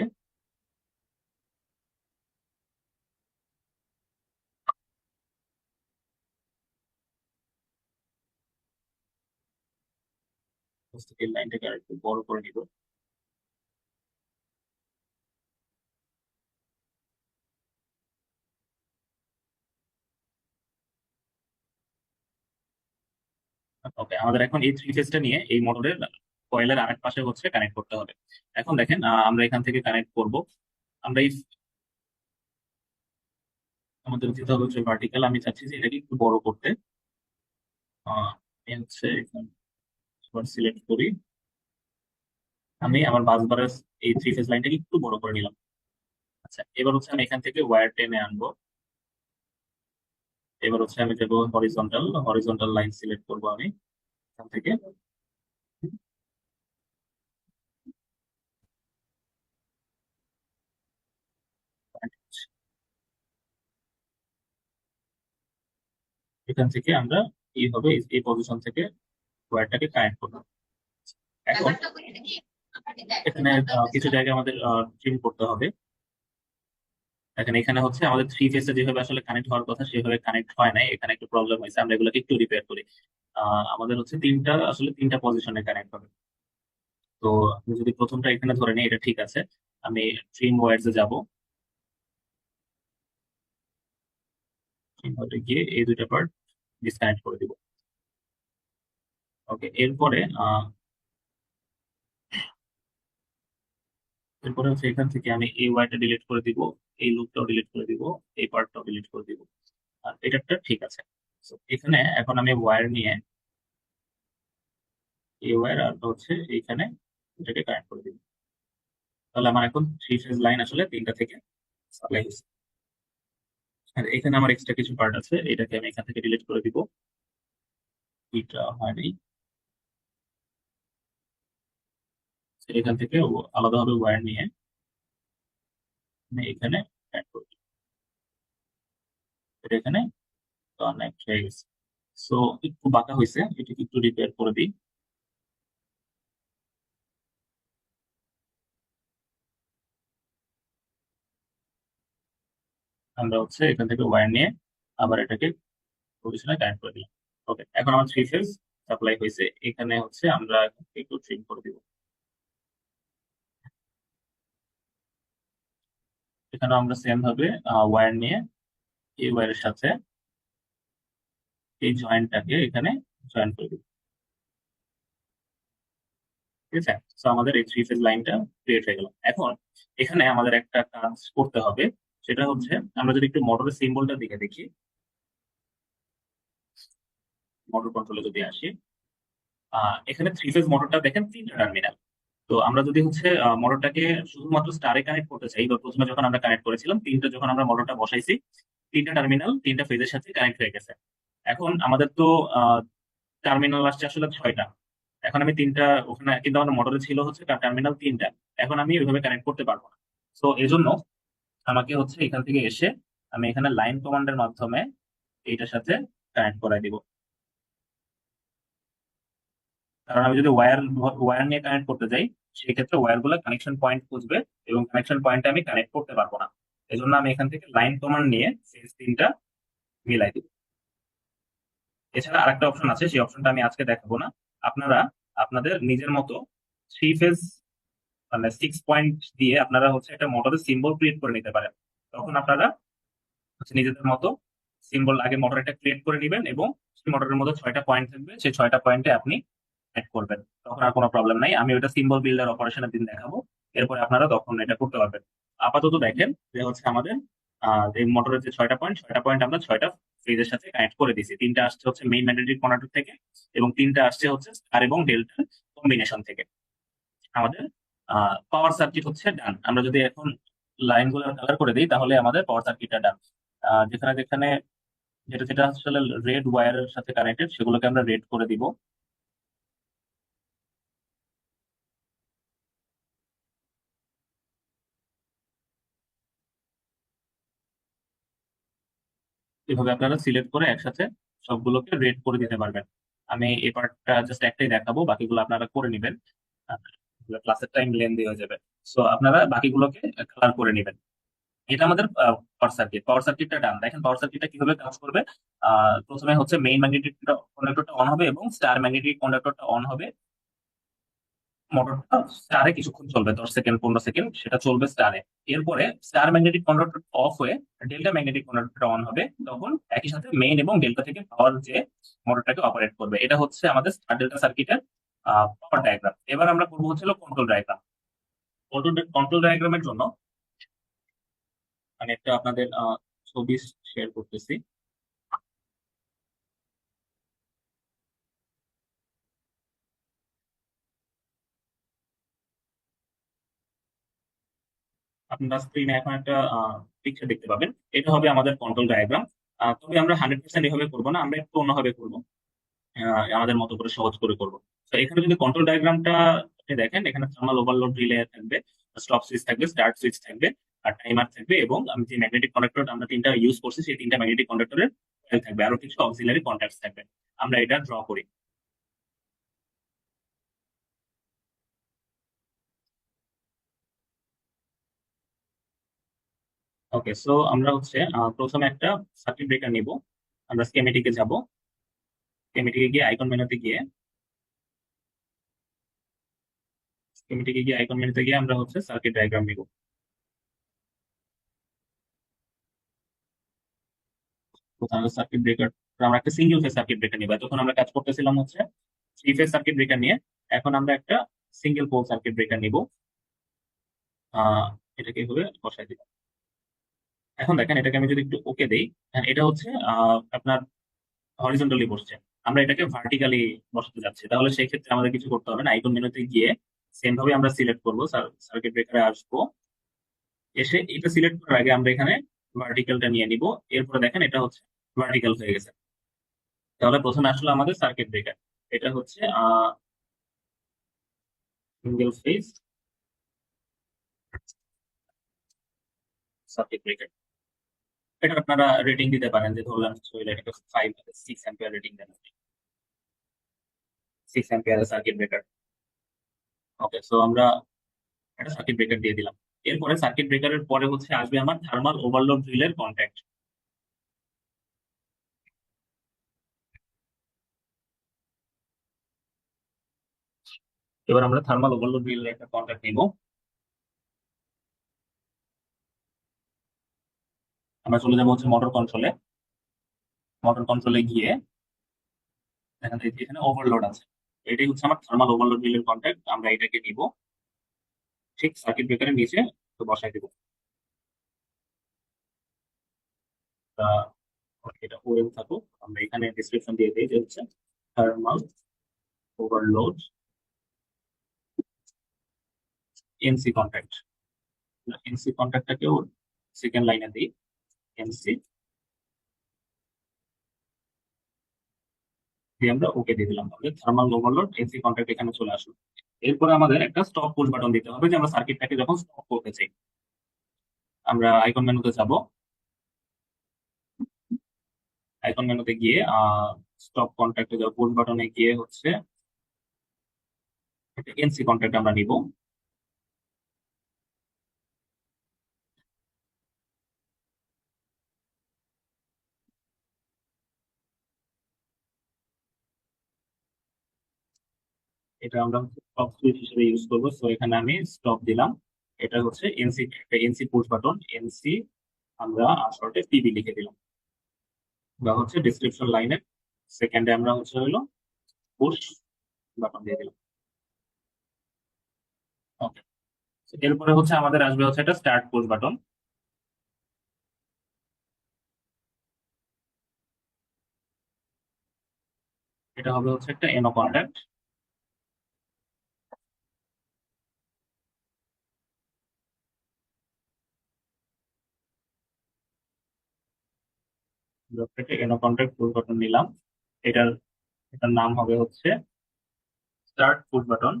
লাইনটাকে আর একটু বড় করে নিব। ওকে, আমাদের এখন এই থ্রি ফেজটা নিয়ে এই মোটরের কয়েলের আরেক পাশে হচ্ছে কানেক্ট করতে হবে। এখন দেখেন, আমরা এখান থেকে কানেক্ট করব। আমরা এই আমাদের যেটা হচ্ছে ভার্টিক্যাল, আমি চাচ্ছি যে এটাকে একটু বড় করতে। আমি হচ্ছে এখানে সিলেক্ট করি। আমি আমার বাস বারের এই থ্রি ফেজ লাইনটাকে একটু বড় করে নিলাম। আচ্ছা, এবার হচ্ছে আমি এখান থেকে ওয়্যার টেনে আনবো। এবার হচ্ছে আমি দেবো হরিজন্টাল হরিজন্টাল লাইন সিলেক্ট করবো আমি এখান থেকে। এখান থেকে আমরা এইভাবে এই পজিশন থেকে ওয়্যারটাকে কানেক্ট করবো। এখন এখানে কিছু জায়গায় আমাদের ট্রিম করতে হবে। দেখেন এখানে হচ্ছে আমাদের থ্রি ফেজে যেভাবে আসলে কানেক্ট হওয়ার কথা সেভাবে কানেক্ট হয় নাই, এখানে একটু প্রবলেম হয়েছে, আমরা এগুলোকে একটু রিপেয়ার করি। আমাদের হচ্ছে তিনটা পজিশনে কানেক্ট হবে। তো আমি যদি প্রথমটা এখানে ধরে নিই, এটা ঠিক আছে। আমি ট্রিম ওয়্যারস এ যাবো। ট্রিম ওয়্যারে গিয়ে এই দুইটা পার্ট ডিসকানেক্ট করে দিব। ওকে, এরপরে হচ্ছে এখান থেকে আমি এই ওয়্যারটা ডিলিট করে দিব, এই লুপটাও ডিলিট করে দিব, এই পার্টটাও ডিলিট করে দিব। আর এটা ঠিক আছে। So, এখানে এখন আমি ওয়্যার নিয়ে এই ওয়্যার আর হচ্ছে এইখানে এটাকে কানেক্ট করে দিব। তাহলে আমার এখন থ্রি ফেজ লাইন আসলে তিনটা থেকে সাপ্লাই হচ্ছে। আর এখানে আমার এক্সট্রা কিছু পার্ট আছে, এটাকে আমি এখান থেকে ডিলিট করে দিব। এটা হয়নি। So, এখান থেকে আলাদাভাবে ওয়্যার নিয়ে আমি এখানে add করে দিব। এটা এখানে কানেক্ট হয়ে গেছে। সো একটু বাঁকা হয়েছে, এটাকে একটু রিপেয়ার করে দিই। আমরা হচ্ছে এখান থেকে ওয়্যার নিয়ে আবার এটাকে পজিশনে কানেক্ট করে দিলাম। ওকে, এখন আমার থ্রি ফেজ সাপ্লাই হয়েছে। এখানে হচ্ছে আমরা একটু ট্রিম করে দিব। এখানে আমরা সেম ভাবে ওয়্যার নিয়ে এই ওয়্যারের সাথে এই জয়েন্টটাকে এখানে জয়েন করে দিব। ঠিক আছে, তো আমাদের এই থ্রি ফেজ লাইনটা ক্রিয়েট হয়ে গেল। এখন এখানে আমাদের একটা কাজ করতে হবে, সেটা হচ্ছে আমরা যদি একটু মোটরের সিম্বলটার দিকে দেখি, মোটর কন্ট্রোলে যদি আসি, এখানে থ্রি ফেজ মোটরটা দেখেন তিনটা টার্মিনাল। তো আমরা যদি হচ্ছে মোটরটাকে শুধুমাত্র স্টারে কানেক্ট করতে চাই, বা প্রথমে যখন আমরা কানেক্ট করেছিলাম তিনটা, যখন আমরা মোটরটা বসাইছি তিনটা টার্মিনাল তিনটা ফেজের সাথে কানেক্ট হয়ে গেছে। এখন আমাদের তো টার্মিনাল আসছে আসলে ছয়টা। এখন আমি তিনটা, ওখানে কিন্তু আমার মোটরে ছিল হচ্ছে টার্মিনাল তিনটা, এখন আমি ওইভাবে কানেক্ট করতে পারবো না। তো এই জন্য আমাকে হচ্ছে এখান থেকে এসে আমি এখানে লাইন কমান্ডের মাধ্যমে এইটার সাথে কানেক্ট করাই দিব। কারণ আমি যদি ওয়্যার ওয়্যার নিয়ে কানেক্ট করতে যাই, সেক্ষেত্রে ওয়্যার গুলো কানেকশন পয়েন্ট খুঁজবে এবং কানেকশন পয়েন্টে আমি কানেক্ট করতে পারবো না। এই জন্য আমি এখান থেকে লাইন কমান্ড নিয়ে ফেজ তিনটা মিলাই দিব। এছাড়া আরেকটা অপশন আছে, সেই অপশনটা আমি আজকে দেখাবো না। আপনারা আপনাদের নিজের মতো থ্রি ফেজ মানে 6 পয়েন্ট দিয়ে আপনারা হচ্ছে একটা মোটরের সিম্বল ক্রিয়েট করে নিতে পারেন। তখন আপনারা হচ্ছে নিজেদের মতো সিম্বল আগে মোটর একটা ক্রিয়েট করে নেবেন এবং সেই মোটরের মধ্যে 6টা পয়েন্ট থাকবে, সেই 6টা পয়েন্টে আপনি অ্যাড করবেন। তখন আর কোনো প্রবলেম নাই, আমি ওটা সিম্বল বিল্ডার অপারেশনের দিন দেখাবো। এরপরে আপনারা তখন এটা করতে পারবেন। আপাতত দেখেন যে হচ্ছে আমাদের এই মোটরের যে 6টা পয়েন্ট আমরা 6টা ফেজের সাথে কানেক্ট করে দিয়েছি। তিনটা আসছে হচ্ছে মেইন ম্যাগনেটিক কন্ডাক্টর থেকে এবং তিনটা আসছে হচ্ছে স্টার এবং ডেল্টা কম্বিনেশন থেকে। আমাদের পাওয়ার সার্কিট হচ্ছে ডান। আমরা যদি এখন লাইনগুলো কালার করে দিই তাহলে আমাদের পাওয়ার সার্কিটটা ডান। যেখানে যেখানে যেটা যেটা আসলে রেড ওয়্যারের সাথে কানেক্টেড সেগুলোকে আমরা রেড করে দিব। এভাবে আপনারা সিলেক্ট করে একসাথে সবগুলোকে রেড করে দিতে পারবেন। আমি এই পার্টটা জাস্ট একটাই দেখাবো, বাকিগুলো আপনারা করে নেবেন, ক্লাসের টাইম লেন্দি হয়ে যাবে। সো আপনারা বাকিগুলোকে কালার করে নেবেন। এটা আমাদের পাওয়ার সার্কিটটা ডান। দেখেন পাওয়ার সার্কিটটা কিভাবে কাজ করবে। প্রথমে হচ্ছে মেইন ম্যাগনেটিক কন্ডাক্টরটা অন হবে এবং স্টার ম্যাগনেটিক কন্ডাক্টরটা অন হবে। মোটরটা স্টারে কিছুক্ষণ চলবে, 10 সেকেন্ড 15 সেকেন্ড সেটা চলবে স্টারে। এরপরে স্টার ম্যাগনেটিক কন্ডাক্টর অফ হয়ে ডেল্টা ম্যাগনেটিক কন্ডাক্টরটা অন হবে, তখন একই সাথে মেইন এবং ডেল্টা থেকে পাওয়ার যে মোটরটাকে অপারেট করবে। এটা হচ্ছে আমাদের স্টার ডেল্টা সার্কিটের পাওয়ার ডায়াগ্রাম। এবার আমরা করবো হচ্ছিল কন্ট্রোল ডায়াগ্রাম। কন্ট্রোল ডায়াগ্রামের জন্য আমি একটা আপনাদের ছবি শেয়ার করতেছি। আপনারা স্ক্রিনে এখন একটা পিকচার দেখতে পাবেন। এটা হবে আমাদের কন্ট্রোল ডায়াগ্রাম। তবে আমরা 100% এভাবে করবো না, আমরা একটু অন্যভাবে করবো। আমাদের মতো করে সহজ করে করবো। তো এখানে যদি কন্ট্রোল ডায়াগ্রামটা আপনি দেখেন, এখানে থার্মাল ওভারলোড রিলে থাকবে, স্টপ সুইচ থাকবে, স্টার্ট সুইচ থাকবে, আর টাইমার থাকবে, এবং আমি যে ম্যাগনেটিক কন্ডাক্টর আমরা তিনটা ইউজ করছি সেই তিনটা ম্যাগনেটিক কন্ডাক্টরের কয়েল থাকবে, আরো কিছু অক্সিলারি কন্ট্যাক্ট থাকবে। আমরা এটা ড্র করি। ওকে, সো আমরা হচ্ছে প্রথমে একটা সার্কিট ব্রেকার নিব। আমরা স্কেমেটিকে যাব, স্কেমেটিকে গিয়ে আইকন মেনুতে গিয়ে আইকন মেনুতে গিয়ে আমরা হচ্ছে সার্কিট ডায়াগ্রাম নিব। প্রথমে সার্কিট ব্রেকার, আমরা একটা সিঙ্গেল ফেজ সার্কিট ব্রেকার নিব। তখন আমরা কাজ করতেছিলাম হচ্ছে থ্রি ফেজ সার্কিট ব্রেকার নিয়ে। এখন আমরা একটা সিঙ্গেল পোল সার্কিট ব্রেকার নিব। আহ এটাকে এভাবে বসাই দিব। এখন দেখেন, এটাকে আমি যদি একটু ওকে দেই, হ্যাঁ, এটা হচ্ছে আপনার হরিজন্টালি বসছে। আমরা এটাকে ভার্টিক্যালি বসাতে যাচ্ছি, তাহলে সেই ক্ষেত্রে আমাদের কিছু করতে হবে না। আইকন মেনুতে গিয়ে সেম ভাবে আমরা সিলেক্ট করবো, সার্কিট ব্রেকারে আসবো, এসে এটা সিলেক্ট করার আগে আমরা এখানে ভার্টিক্যালটা নিয়ে নিব। এরপরে দেখেন এটা হচ্ছে ভার্টিক্যাল হয়ে গেছে। তাহলে প্রথমে আসলে আমাদের সার্কিট ব্রেকার, এটা হচ্ছে সিঙ্গেল ফেজ সার্কিট ব্রেকার। এটা আপনারা রেটিং দিতে পারেন, যে ধরলাম এটাকে 5 6 অ্যাম্পিয়ার রেটিং দেন, 6 অ্যাম্পিয়ার সার্কিট ব্রেকার। ওকে, সো আমরা একটা সার্কিট ব্রেকার দিয়ে দিলাম। এরপরে সার্কিট ব্রেকারের পরে হচ্ছে আসবে আমার থার্মাল ওভারলোড রিলের কন্ট্যাক্ট। এবার আমরা থার্মাল ওভারলোড রিলের একটা কন্ট্যাক্ট নিব। আমরা চলে যাবো হচ্ছে মোটর কন্ট্রোলে। মোটর কন্ট্রোলে গিয়ে এখান থেকে এখানে ওভারলোড আছে, এটাই হচ্ছে আমার থার্মাল ওভারলোড রিলের কন্ট্যাক্ট। আমরা এটাকে নিব, ঠিক সার্কিট ব্রেকারের নিচে তো বসাই দিব। তা এটা ওয়েল থাকুক, আমরা এখানে ডিসক্রিপশন দিয়ে দিই যে হচ্ছে thermal overload NC contact. NC কন্ট্যাক্টটাকেও সেকেন্ড লাইনে দিই, এনসি দিয়ে আমরা ওকে দিয়ে দিলাম। তাহলে থার্মাল ওভারলোড এসি কন্ট্যাক্ট এখানে চলে আসলো। এরপরে আমাদের একটা স্টপ পুশ বাটন দিতে হবে, যে আমরা সার্কিটটাকে যখন স্টপ করতে চাই। আমরা আইকন মেনুতে যাব, আইকন মেনুতে গিয়ে স্টপ কন্ট্যাক্টে যাব, পুশ বাটনে গিয়ে হচ্ছে এনসি কন্ট্যাক্ট আমরা নিব। এটা আমরা স্টপ সুইচ হিসেবে ইউজ করবো, সো এখানে আমি স্টপ দিলাম। এটা হচ্ছে এনসি, একটা এনসি পুশ বাটন, এনসি আমরা শর্টে পিবি লিখে দিলাম। বা হচ্ছে ডিসক্রিপশন লাইনে সেকেন্ডে আমরা হচ্ছে হলো পুশ বাটন দিয়ে দিলাম। ওকে, এরপরে হচ্ছে আমাদের আসবে হচ্ছে একটা স্টার্ট পুশ বাটন। এটা হবে হচ্ছে একটা এনো কন্ট্যাক্ট। একটা এনো কন্ট্যাক্ট পুশ বাটন নিলাম। এটার এটার নাম হবে হচ্ছে স্টার্ট পুশ বাটন।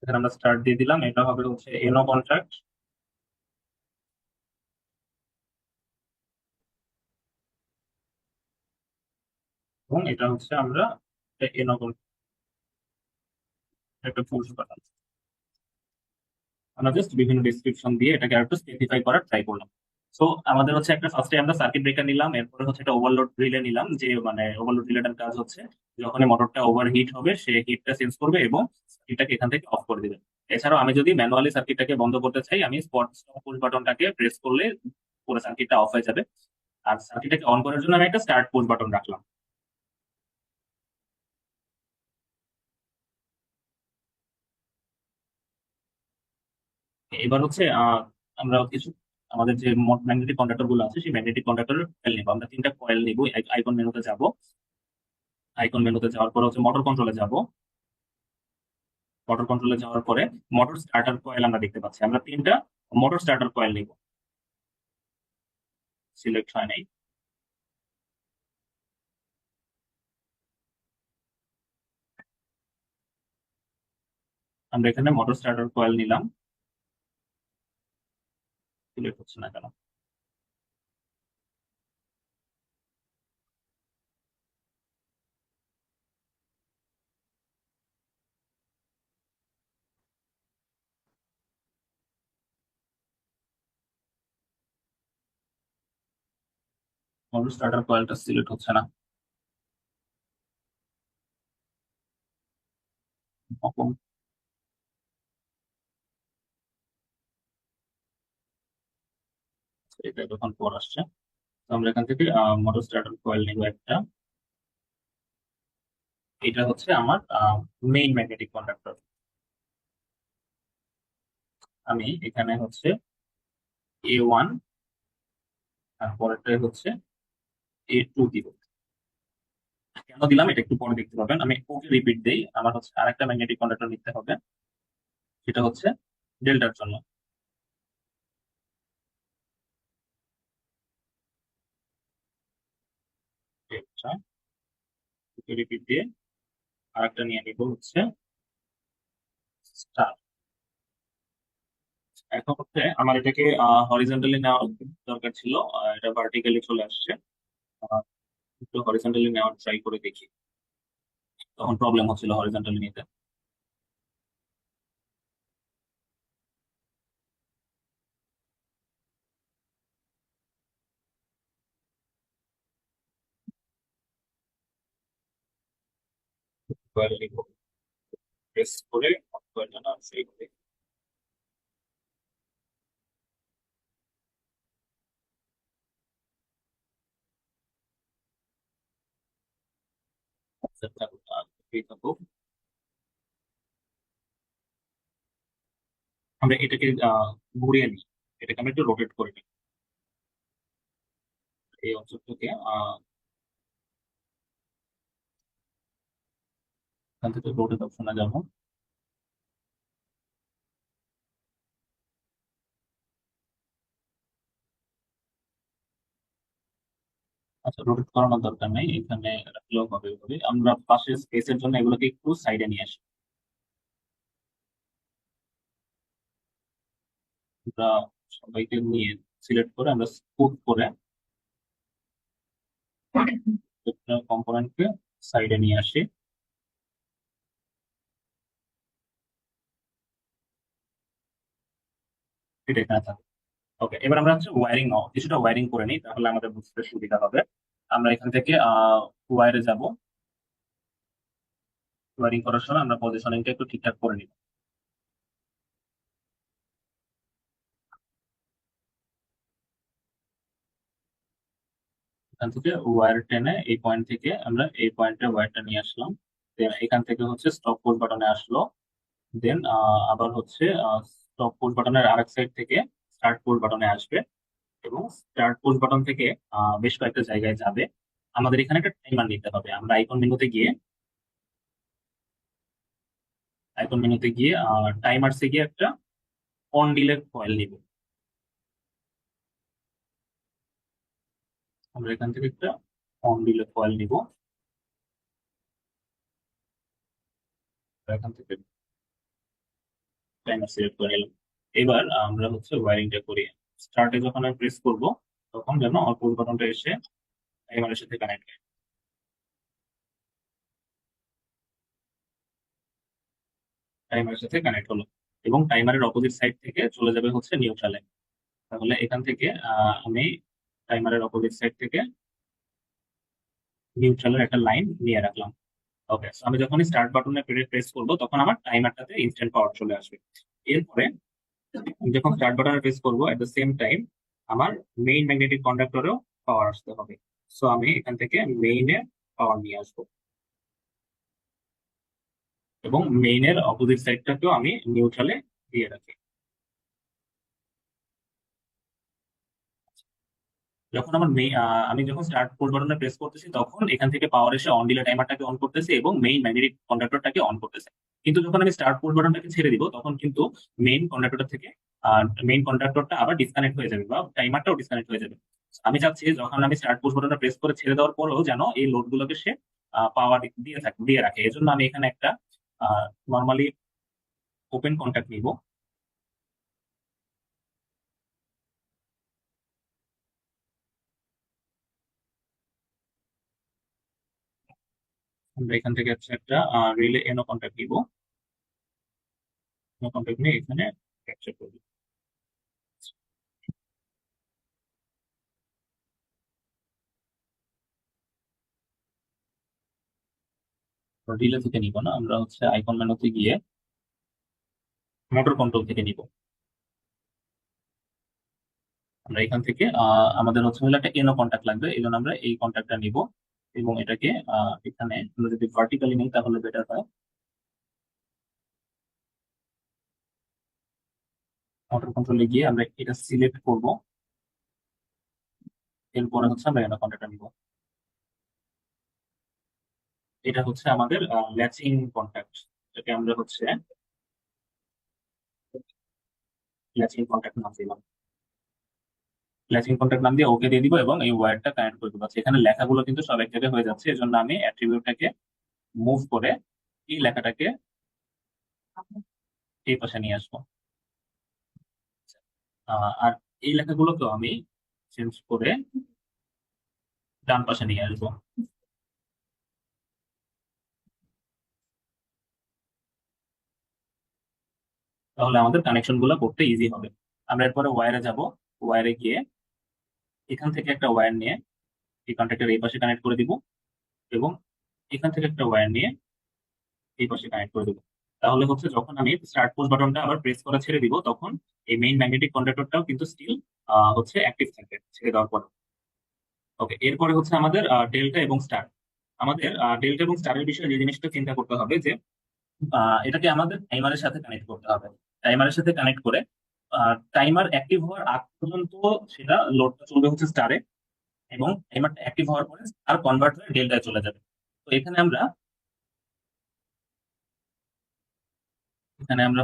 এখানে আমরা স্টার্ট দিয়ে দিলাম, এটা হবে হচ্ছে এনো কন্ট্যাক্ট। এবং এটা হচ্ছে আমরা এনো একটা পুশ বাটন। আমরা জাস্ট বিভিন্ন ডিসক্রিপশন দিয়ে এটাকে আরেকটু স্পেসিফাই করার ট্রাই করলাম। সো আমাদের হচ্ছে একটা ফার্স্টে আমরা সার্কিট ব্রেকার নিলাম, এরপরে হচ্ছে একটা ওভারলোড রিলে নিলাম, যে মানে ওভারলোড রিলেটার কাজ হচ্ছে যখন মোটরটা ওভারহিট হবে সে হিটটা সেন্স করবে এবং সার্কিটটাকে এখান থেকে অফ করে দিবে। এছাড়াও আমি যদি ম্যানুয়ালি সার্কিটটাকে বন্ধ করতে চাই, আমি স্পট স্টপ পুশ বাটনটাকে প্রেস করলে পুরো সার্কিটটা অফ হয়ে যাবে। আর সার্কিটটাকে অন করার জন্য আমি একটা স্টার্ট পুশ বাটন রাখলাম। এবার হচ্ছে আমরা কিছু আমাদের যে ম্যাগনেটিক কন্ডাক্টর গুলো আছে সেই ম্যাগনেটিক কন্ডাক্টরের কয়েল নিবো। আমরা তিনটা কয়েল নিবো। আইকন মেনুতে যাব, আইকন মেনুতে যাওয়ার পর হচ্ছে মোটর কন্ট্রোলে যাব। মোটর কন্ট্রোলে যাওয়ার পরে মোটর স্টার্টার কয়েল আমরা দেখতে পাচ্ছি, আমরা তিনটা মোটর স্টার্টার কয়েল নিব, সিলেক্ট হয় নাই। আমরা এখানে মোটর স্টার্টার কয়েল নিলাম, সিলেক্ট হচ্ছে না কেন? মোটর স্টার্টার কয়েলটা সিলেক্ট হচ্ছে না। ওপেন। এটা যখন পর আসছে, তো আমরা এখান থেকে মোটর স্টার্টার কয়েল নিব একটা। এটা হচ্ছে আমার মেইন ম্যাগনেটিক কন্ডাক্টর। আমি এখানে হচ্ছে A1, আর পরেরটাই হচ্ছে A2 দিব। কেন দিলাম এটা একটু পরে দেখতে পাবেন। আমি ওকে রিপিট দেই, আমার হচ্ছে আরেকটা ম্যাগনেটিক কন্ডাক্টর নিতে হবে, সেটা হচ্ছে ডেল্টার জন্য। ডেল্টা, ওকে রিপিট দিয়ে আরেকটা নিয়ে নিব হচ্ছে স্টার। এখন হচ্ছে আমার এটাকে হরিজন্টালি নেওয়ার দরকার ছিল, এটা ভার্টিক্যালি চলে আসছে। আহ, একটু হরিজন্টালি নেওয়ার ট্রাই করে দেখি, তখন প্রবলেম হচ্ছিল হরিজন্টালি নিতে। প্রেস করে কয়েলটা না সেই করে থাকুক। আমরা এটাকে ঘুরিয়ে নিই, এটাকে আমরা একটু রোটেট করে নিই। এই অংশটাকে এখান থেকে রোটেট অপশনে যাবো। আচ্ছা, রোটেট করানোর দরকার নেই, এখানে রাখলেও হবে হবে। আমরা পাশে স্পেসের জন্য এগুলোকে একটু সাইডে নিয়ে আসি। আমরা সবাইকে নিয়ে সিলেক্ট করে আমরা স্কুপ করে কম্পোনেন্টকে সাইডে নিয়ে আসি। এটা এখানে থাকবে। ওকে, এবার আমরা হচ্ছে ওয়ারিং কিছুটা ওয়ারিং করে নিই, তাহলে আমাদের বুঝতে সুবিধা হবে। আমরা এখান থেকে ওয়্যারে যাব। ওয়ারিং করার সময় আমরা পজিশনিংটা একটু ঠিকঠাক করে নিব। এখান থেকে ওয়্যার টেনে এই পয়েন্ট থেকে আমরা এই পয়েন্টে ওয়্যারটা নিয়ে আসলাম। দেন এখান থেকে হচ্ছে স্টপ পুশ বাটনে আসলো। দেন আবার হচ্ছে স্টপ পুশ বাটনের আরেক সাইড থেকে স্টার্ট পুশ বাটনে আসবে, এবং স্টার্ট পুশ বাটন থেকে বেশ কয়েকটা জায়গায় যাবে। আমাদের এখানে একটা টাইমার নিতে হবে। আমরা আইকন মেনুতে গিয়ে টাইমার্সে গিয়ে একটা অন ডিলে কয়েল নিব। আমরা এখান থেকে একটা অন ডিলে কয়েল নিব। এখান থেকে টাইমার সিলেক্ট করে নিলাম। এবার আমরা হচ্ছে ওয়্যারিংটা করি। স্টার্টে যখন আমি প্রেস করব, তখন যেন অল্প বাটনটা এসে টাইমারের সাথে কানেক্ট হয়। টাইমারের সাথে কানেক্ট হলো, এবং টাইমারের অপোজিট সাইড থেকে চলে যাবে হচ্ছে নিউট্রালে। তাহলে এখান থেকে আমি টাইমারের অপোজিট সাইড থেকে নিউট্রালের একটা লাইন নিয়ে রাখলাম। ওকে, আমি যখনই স্টার্ট বাটনে প্রেস করব, তখন আমার টাইমারটাতে ইনস্ট্যান্ট পাওয়ার চলে আসবে। এরপরে আমি যখন স্টার্ট বাটনে প্রেস করব, এট দ্য সেম টাইম আমার মেইন ম্যাগনেটিক কন্ডাক্টরেও পাওয়ার আসতে হবে। সো আমি এখান থেকে মেইনে পাওয়ার নিয়ে আসবো, এবং মেইনের অপোজিট সাইডটাকেও আমি নিউট্রালে দিয়ে রাখি। যখন আমি যখন স্টার্ট পুশ বাটনে প্রেস করতেছি তখন এখান থেকে পাওয়ার এসে অন ডিলে টাইমারটাকে অন করতেছে এবং মেইন ম্যাগনেটিক কন্ডাক্টরটাকে অন করতেছে। কিন্তু যখন আমি স্টার্ট পুশ বাটনটাকে ছেড়ে দিব তখন কিন্তু মেইন কন্ডাক্টরটা থেকে মেইন কন্ডাক্টরটা আবার ডিসকানেক্ট হয়ে যাবে বা টাইমারটাও ডিসকানেক্ট হয়ে যাবে। আমি চাচ্ছি যখন আমি স্টার্ট পুশ বাটনটা প্রেস করে ছেড়ে দেওয়ার পরেও যেন এই লোড গুলোকে সে পাওয়ার দিয়ে রাখে। এজন্য আমি এখানে একটা নর্মালি ওপেন কন্ট্যাক্ট নিব। আমরা এখান থেকে হচ্ছে একটা রিলে এনো কন্ট্যাক্ট নিব। এনো কন্ট্যাক্ট নিয়ে এখানে ক্যাপচার করব। রিলে থেকে নিব না, আমরা হচ্ছে আইকন মেনুতে গিয়ে মোটর কন্ট্রোল থেকে নিব। আমরা এখান থেকে আমাদের হচ্ছে হলো একটা এনো কন্ট্যাক্ট লাগবে, এই জন্য আমরা এই কন্ট্যাক্টটা নিব এবং এটাকে এখানে আমরা যদি ভার্টিক্যালি নিই তাহলে বেটার হয়। মোটর কন্ট্রোলে গিয়ে আমরা এটা সিলেক্ট করব, এরপরে হচ্ছে আমরা এনো কন্ট্যাক্টটা নিব। এটা হচ্ছে আমাদের ল্যাচিং কন্ট্যাক্ট, এটাকে আমরা হচ্ছে ল্যাচিং কন্ট্যাক্ট নাম দিলাম। ল্যাচিং কন্ট্যাক্ট নাম দিয়ে ওকে দিয়ে দিব এবং এই ওয়্যারটা কানেক্ট করে দিব। আচ্ছা, এখানে লেখাগুলো কিন্তু সব এক জায়গায় হয়ে যাচ্ছে, এজন্য আমি অ্যাট্রিবিউটটাকে মুভ করে এই লেখাটাকে এই পাশে নিয়ে আসবো। আর এই লেখাগুলোকেও আমি চেঞ্জ করে ডান পাশে নিয়ে আসবো। তাহলে আমাদের কানেকশন গুলো করতে ইজি হবে। আমরা এরপরে ওয়্যারে যাব। ওয়্যারে গিয়ে এখান থেকে একটা ওয়্যার নিয়ে এই কন্ট্যাক্টের এই পাশে কানেক্ট করে দিব এবং এখান থেকে একটা ওয়্যার নিয়ে এই পাশে কানেক্ট করে দিব। তাহলে হচ্ছে যখন আমি স্টার্ট পুশ বাটনটা আবার প্রেস করা ছেড়ে দিব তখন এই মেইন ম্যাগনেটিক কন্ডাক্টরটাও কিন্তু স্টিল হচ্ছে অ্যাক্টিভ থাকবে ছেড়ে দেওয়ার পর। ওকে, এরপরে হচ্ছে আমাদের ডেল্টা এবং স্টার। আমাদের ডেল্টা এবং স্টারের বিষয়ে যে জিনিসটা চিন্তা করতে হবে যে এটাকে আমাদের টাইমারের সাথে কানেক্ট করতে হবে। টাইমারের সাথে কানেক্ট করে টাইমার অ্যাক্টিভ হওয়ার আগ পর্যন্ত সেটা লোডটা চলবে হচ্ছে স্টারে এবং টাইমারটা অ্যাক্টিভ হওয়ার পরে স্টার কনভার্ট হয়ে ডেল্টায় চলে যাবে। তো এখানে আমরা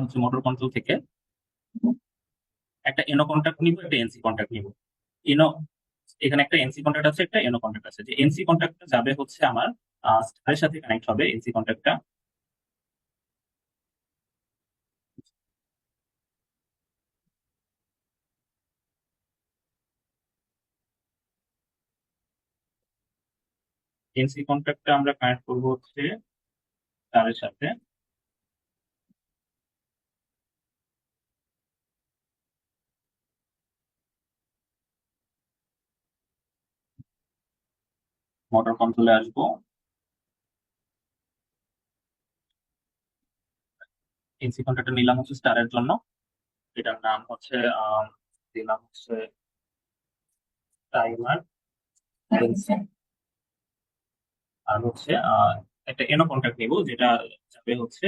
হচ্ছে মোটর কন্ট্রোল থেকে একটা এনো কন্ট্যাক্ট নিব, একটা এনসি কন্ট্যাক্ট নিব। এনো এখানে একটা এনসি কন্ট্যাক্ট আছে, একটা এনো কন্ট্যাক্ট আছে। যে এনসি কন্ট্যাক্টটা যাবে হচ্ছে আমার স্টারের সাথে কানেক্ট হবে। এনসি কন্ট্যাক্টটা এনসি কন্ট্যাক্টটা আমরা কানেক্ট করবো হচ্ছে স্টারের সাথে। মোটর কন্ট্রোলে আসবো, এনসি কন্ট্যাক্টটা নিলাম হচ্ছে স্টারের জন্য। এটার নাম হচ্ছে দিলাম হচ্ছে টাইমার এনসি। আর হচ্ছে একটা এনো কন্ট্যাক্ট নিব যেটা যাবে হচ্ছে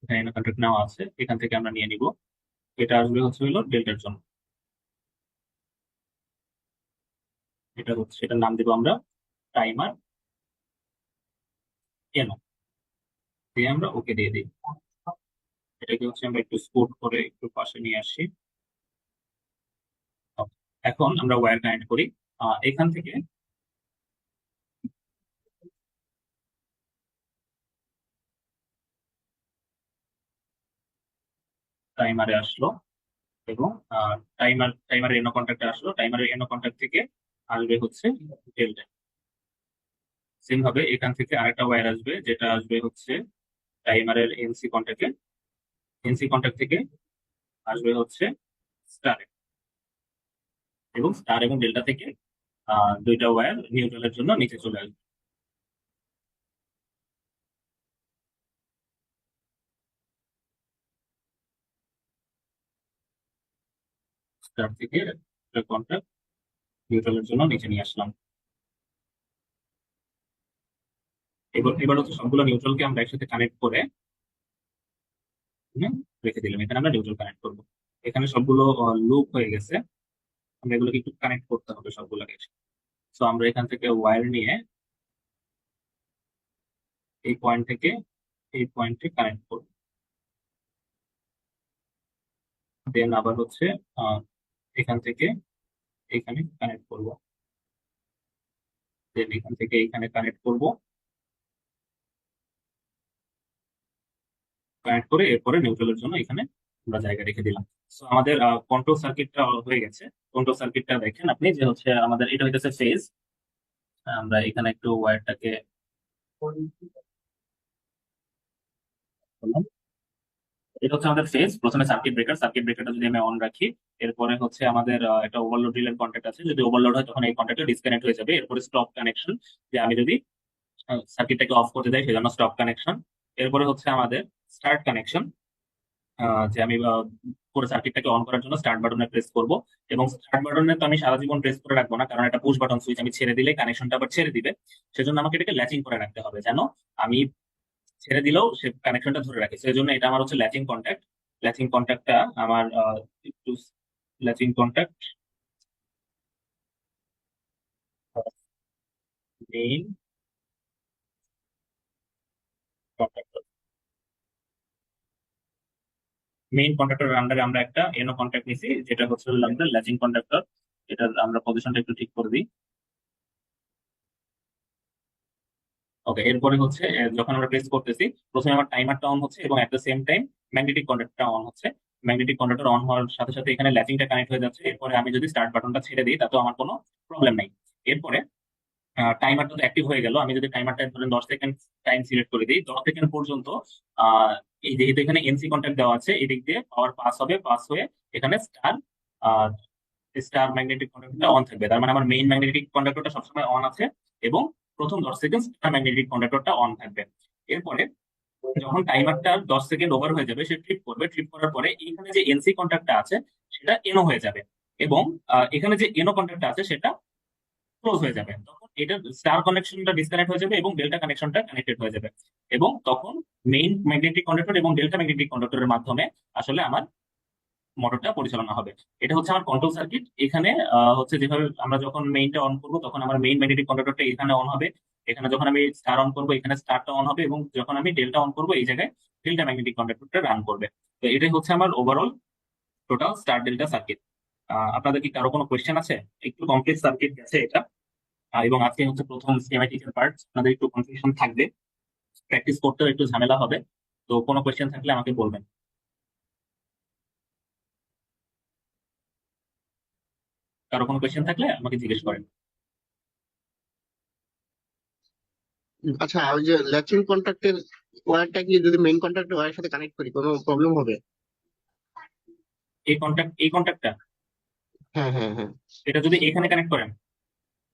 এখানে এনো কন্ট্যাক্ট নেওয়া আছে, এখান থেকে আমরা নিয়ে নিব। এটা আসবে হচ্ছে হলো ডেল্টার জন্য। এটা হচ্ছে এটার নাম দিব আমরা টাইমার এনো, দিয়ে আমরা ওকে দিয়ে দিই। এটাকে হচ্ছে আমরা একটু স্কুট করে একটু পাশে নিয়ে আসি। এখন আমরা ওয়্যার কানেক্ট করি এখান থেকে। টাইমারে আসলো এবং টাইমারের এনো কন্ট্যাক্টে আসলো, টাইমারের এনো কন্ট্যাক্ট থেকে আসবে হচ্ছে ডেল্টা। সেম ভাবে এখান থেকে আরেকটা ওয়্যার আসবে যেটা আসবে হচ্ছে টাইমারের এনসি কন্ট্যাক্ট থেকে আসবে হচ্ছে স্টারে এবং স্টার এবং ডেল্টা থেকে দুইটা ওয়্যার নিউট্রালের জন্য নিচে চলে আসবে। স্টার থেকে কন্ট্যাক্ট নিউট্রালের জন্য নিচে নিয়ে আসলাম। এবার হচ্ছে সবগুলো নিউট্রালকে আমরা একসাথে কানেক্ট করে রেখে দিলাম। এখানে আমরা নিউট্রাল কানেক্ট করবো। এখানে সবগুলো লুপ হয়ে গেছে। আমরা এগুলোকে একটু কানেক্ট করতে হবে সবগুলোকে। তো আমরা এখান থেকে ওয়্যার নিয়ে এই পয়েন্ট থেকে এই পয়েন্টে কানেক্ট করব। দেন আবার হচ্ছে আহ, এখান থেকে এখানে কানেক্ট করব। দেন এখান থেকে এখানে কানেক্ট করব। কানেক্ট করে এরপরে নিউট্রালের জন্য এখানে আমরা জায়গা রেখে দিলাম। তো আমাদের কন্ট্রোল সার্কিটটা হয়ে গেছে। কন্ট্রোল সার্কিটটা দেখেন আপনি যে হচ্ছে আমাদের এটা হইতেছে ফেজ। আমরা এখানে একটু ওয়্যারটাকে করলাম। এটা হচ্ছে আমাদের ফেজ। প্রথমে সার্কিট ব্রেকার, সার্কিট ব্রেকারটা যদি আমি অন রাখি, এরপরে হচ্ছে আমাদের একটা ওভারলোড রিলের কন্ট্যাক্ট আছে। যদি ওভারলোড হয় তখন এই কন্ট্যাক্টটা ডিসকানেক্ট হয়ে যাবে। এরপরে স্টপ কানেকশন, যে আমি যদি সার্কিটটাকে অফ করতে দেয় সেজন্য স্টপ কানেকশন। এরপরে হচ্ছে আমাদের স্টার্ট কানেকশন, যে আমি পুরো সার্কিটটাকে অন করার জন্য স্টার্ট বাটনে প্রেস করব। এবং স্টার্ট বাটনে তো আমি সারা জীবন প্রেস করে রাখবো না, কারণ এটা পুশ বাটন সুইচ, আমি ছেড়ে দিলে কানেকশনটা আবার ছেড়ে দিবে। সেজন্য আমাকে এটাকে ল্যাচিং করে রাখতে হবে, যেন আমি ছেড়ে দিলেও সে কানেকশনটা ধরে রাখে। সেই জন্য এটা আমার হচ্ছে ল্যাচিং কন্ট্যাক্ট। ল্যাচিং কন্ট্যাক্টটা আমার একটু latching contact main contactor. Main কন্ট্রাক্টরের আন্ডারে আমরা একটা এনো কন্ট্যাক্ট নিছি, যেটা হচ্ছে হলো আমাদের ল্যাচিং কন্ট্রাক্টর। এটার আমরা পজিশনটা একটু ঠিক করে দিই। ওকে, এরপরে হচ্ছে যখন আমরা প্রেস করতেছি, প্রথমে আমার টাইমারটা অন হচ্ছে এবং at the same time magnetic কন্ট্রাক্টরটা অন হচ্ছে। ম্যাগনেটিক কন্ট্রাক্টর অন হওয়ার সাথে সাথে এখানে ল্যাচিংটা কানেক্ট হয়ে যাচ্ছে। এরপরে আমি যদি স্টার্ট বাটনটা ছেড়ে দিই তাতেও আমার কোনো প্রবলেম নাই। এরপরে টাইমারটা তো অ্যাক্টিভ হয়ে গেল। আমি যদি টাইমারটা ধরেন 10 সেকেন্ড টাইম সিলেক্ট করে দিই, 10 সেকেন্ড পর্যন্ত আহ এই যেহেতু এখানে এনসি কন্ট্যাক্ট দেওয়া আছে, এদিক দিয়ে পাওয়ার পাস হবে, পাস হয়ে এখানে স্টার স্টার ম্যাগনেটিক কন্ডাক্টরটা অন থাকবে। তার মানে আমার মেইন ম্যাগনেটিক কন্ডাক্টরটা সবসময় অন আছে এবং প্রথম 10 সেকেন্ড স্টার ম্যাগনেটিক কন্ডাক্টরটা অন থাকবে। এরপরে যখন টাইমারটা 10 সেকেন্ড ওভার হয়ে যাবে, সে ট্রিপ করবে। ট্রিপ করার পরে এখানে যে এনসি কন্ট্যাক্টটা আছে সেটা এনো হয়ে যাবে এবং এখানে যে এনো কন্ট্যাক্টটা আছে সেটা ক্লোজ হয়ে যাবে। তখন এটা স্টার কানেকশনটা ডিসকানেক্ট হয়ে যাবে এবং ডেল্টা কানেকশনটা কানেক্টেড হয়ে যাবে। এবং তখন মেইন ম্যাগনেটিক কন্ডাক্টর এবং ডেল্টা ম্যাগনেটিক কন্ডাক্টরের মাধ্যমে আসলে আমার মোটরটা পরিচালনা হবে। এটা হচ্ছে আমার কন্ট্রোল সার্কিট। এখানে হচ্ছে যেভাবে আমরা যখন মেইনটা অন করব তখন আমার মেইন ম্যাগনেটিক কন্ডাক্টরটা এখানে অন হবে। এখানে যখন আমি স্টার অন করব এখানে স্টারটা অন হবে এবং যখন আমি ডেল্টা অন করব এই জায়গায় ডেল্টা ম্যাগনেটিক কন্ডাক্টরটা রান করবে। তো এটাই হচ্ছে আমার overall total star delta circuit. আপনাদের কি কারো কোনো কোয়েশ্চেন আছে? একটু কমপ্লেক্স সার্কিট আছে এটা। এবং আজকে হচ্ছে প্রথম স্কিমেটিকের পার্ট, আপনাদের একটু কনফিউশন থাকবে, প্র্যাকটিস করতেও একটু ঝামেলা হবে। তো কোনো কোয়েশ্চেন থাকলে আমাকে বলবেন। কারো কোনো কোয়েশ্চেন থাকলে আমাকে জিজ্ঞেস করেন। আচ্ছা, ওই যে ল্যাচিং কন্ট্যাক্টের ওয়্যারটা কি যদি মেইন কন্ট্যাক্টের ওয়্যারের সাথে কানেক্ট করি কোনো প্রবলেম হবে? এই কন্ট্যাক্টটা হ্যাঁ, হ্যাঁ, হ্যাঁ। এটা যদি এখানে কানেক্ট করেন,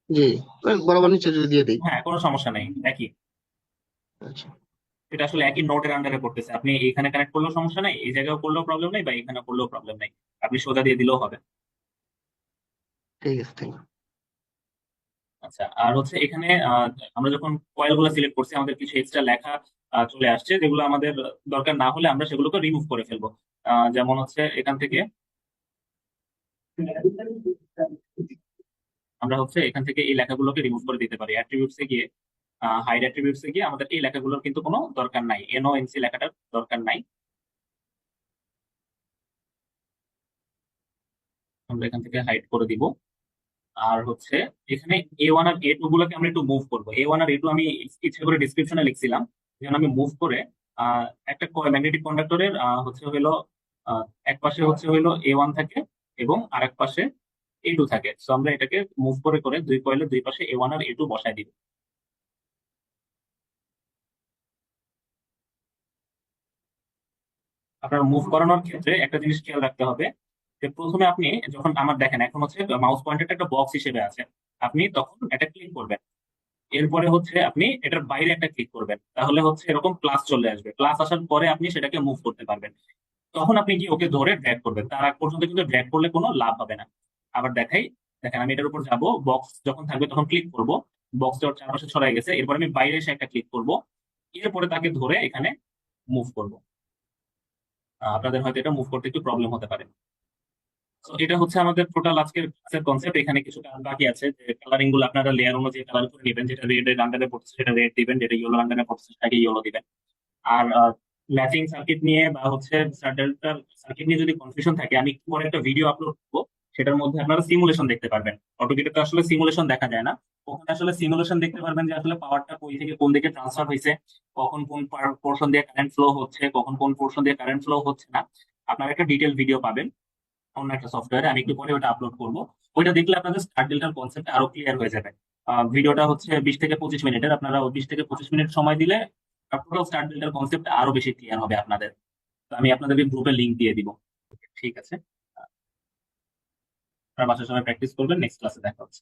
জি, ওই বরাবর নিচে যদি দিয়ে দিই। হ্যাঁ কোনো সমস্যা নেই, একই। আচ্ছা, এটা আসলে একই নোটের আন্ডারে পড়তেছে। আপনি এখানে কানেক্ট করলেও সমস্যা নেই, এই জায়গায় করলেও প্রবলেম নেই, বা এখানে করলেও প্রবলেম নেই। আপনি সোজা দিয়ে দিলেও হবে। ঠিক আছে, থ্যাংক ইউ। আচ্ছা, আর হচ্ছে এখানে আমরা যখন কয়েল গুলো সিলেক্ট করছি আমাদের কিছু এক্সট্রা লেখা চলে আসছে, যেগুলো আমাদের দরকার না হলে আমরা সেগুলোকে রিমুভ করে ফেলবো। যেমন হচ্ছে এখান থেকে আমরা হচ্ছে এখান থেকে এই লেখাগুলোকে রিমুভ করে দিতে পারি। অ্যাট্রিবিউটসে গিয়ে হাইড অ্যাট্রিবিউটসে গিয়ে আমাদের এই লেখাগুলোর কিন্তু কোনো দরকার নাই, এনও এনসি লেখাটার দরকার নাই। আমরা এখান থেকে হাইড করে দিব। আর হচ্ছে এখানে A1 আর A2 গুলোকে আমরা একটু মুভ করবো। A1 আর A2 আমি ইচ্ছে করে ডিসক্রিপশনে লিখছিলাম, যেন আমি মুভ করে আহ, একটা ম্যাগনেটিক কন্ডাক্টরের হচ্ছে হইলো আহ, এক পাশে হচ্ছে হইলো A1 থাকে এবং আরেক পাশে A2 থাকে। তো আমরা এটাকে মুভ করে করে দুই কয়েলের দুই পাশে A1 আর A2 বসাই দিব। আপনার মুভ করানোর ক্ষেত্রে একটা জিনিস খেয়াল রাখতে হবে, যে প্রথমে আপনি যখন আমার দেখেন এখন হচ্ছে মাউস পয়েন্টারটা একটা বক্স হিসেবে আছে, আপনি তখন এটা ক্লিক করবেন। এরপরে হচ্ছে আপনি এটার বাইরে একটা ক্লিক করবেন, তাহলে হচ্ছে এরকম প্লাস চলে আসবে। প্লাস আসার পরে আপনি সেটাকে মুভ করতে পারবেন। তখন আপনি কি ওকে ধরে ড্র্যাগ করবেন, তার আগ পর্যন্ত কিন্তু ড্র্যাগ করলে কোনো লাভ হবে না। আবার দেখাই, দেখেন আমি এটার উপর যাব, বক্স যখন থাকবে তখন ক্লিক করব, বক্সটা ওর চারপাশে ছড়াই গেছে। এরপর আমি বাইরে এসে একটা ক্লিক করব, এরপরে তাকে ধরে এখানে মুভ করব। আপনাদের হয়তো এটা মুভ করতে একটু প্রবলেম হতে পারে। তো এটা হচ্ছে আমাদের টোটাল আজকের ক্লাসের কনসেপ্ট। এখানে কিছু কাজ বাকি আছে, যে কালারিং গুলো আপনারা লেয়ার অনুযায়ী কালার করে নেবেন। যেটা রেড এর আন্ডারে পড়ছে সেটা রেড দিবেন, যেটা ইয়েলো আন্ডারে পড়ছে সেটাকে ইয়েলো দিবেন। আর ম্যাচিং সার্কিট নিয়ে বা হচ্ছে ডেল্টা সার্কিট নিয়ে যদি কনফিউশন থাকে, আমি একটু পরে একটা ভিডিও আপলোড করবো, সেটার মধ্যে আপনারা সিমুলেশন দেখতে পারবেন। অটোকেটে আসলে সিমুলেশন দেখা যায় না, ওখানে আসলে সিমুলেশন দেখতে পারবেন যে আসলে পাওয়ারটা কই থেকে কোন দিকে ট্রান্সফার হয়েছে, কখন কোন পোর্শন দিয়ে কারেন্ট ফ্লো হচ্ছে, কখন কোন পোর্শন দিয়ে কারেন্ট ফ্লো হচ্ছে না। আপনারা একটা ডিটেল ভিডিও পাবেন অন্য একটা সফটওয়্যারে, আমি একটু পরে ওটা আপলোড করবো। ওইটা দেখলে আপনাদের স্টার ডেল্টার কনসেপ্ট আরো ক্লিয়ার হয়ে যাবে। ভিডিওটা হচ্ছে 20 থেকে 25 মিনিটের, আপনারা ওই 20 থেকে 25 মিনিট সময় দিলে টোটাল স্টার ডেল্টার কনসেপ্ট আরো বেশি ক্লিয়ার হবে আপনাদের। তো আমি আপনাদেরকে গ্রুপে লিংক দিয়ে দিব। ঠিক আছে, আপনারা বাসার সময় প্র্যাকটিস করবেন, নেক্সট ক্লাসে দেখা হচ্ছে।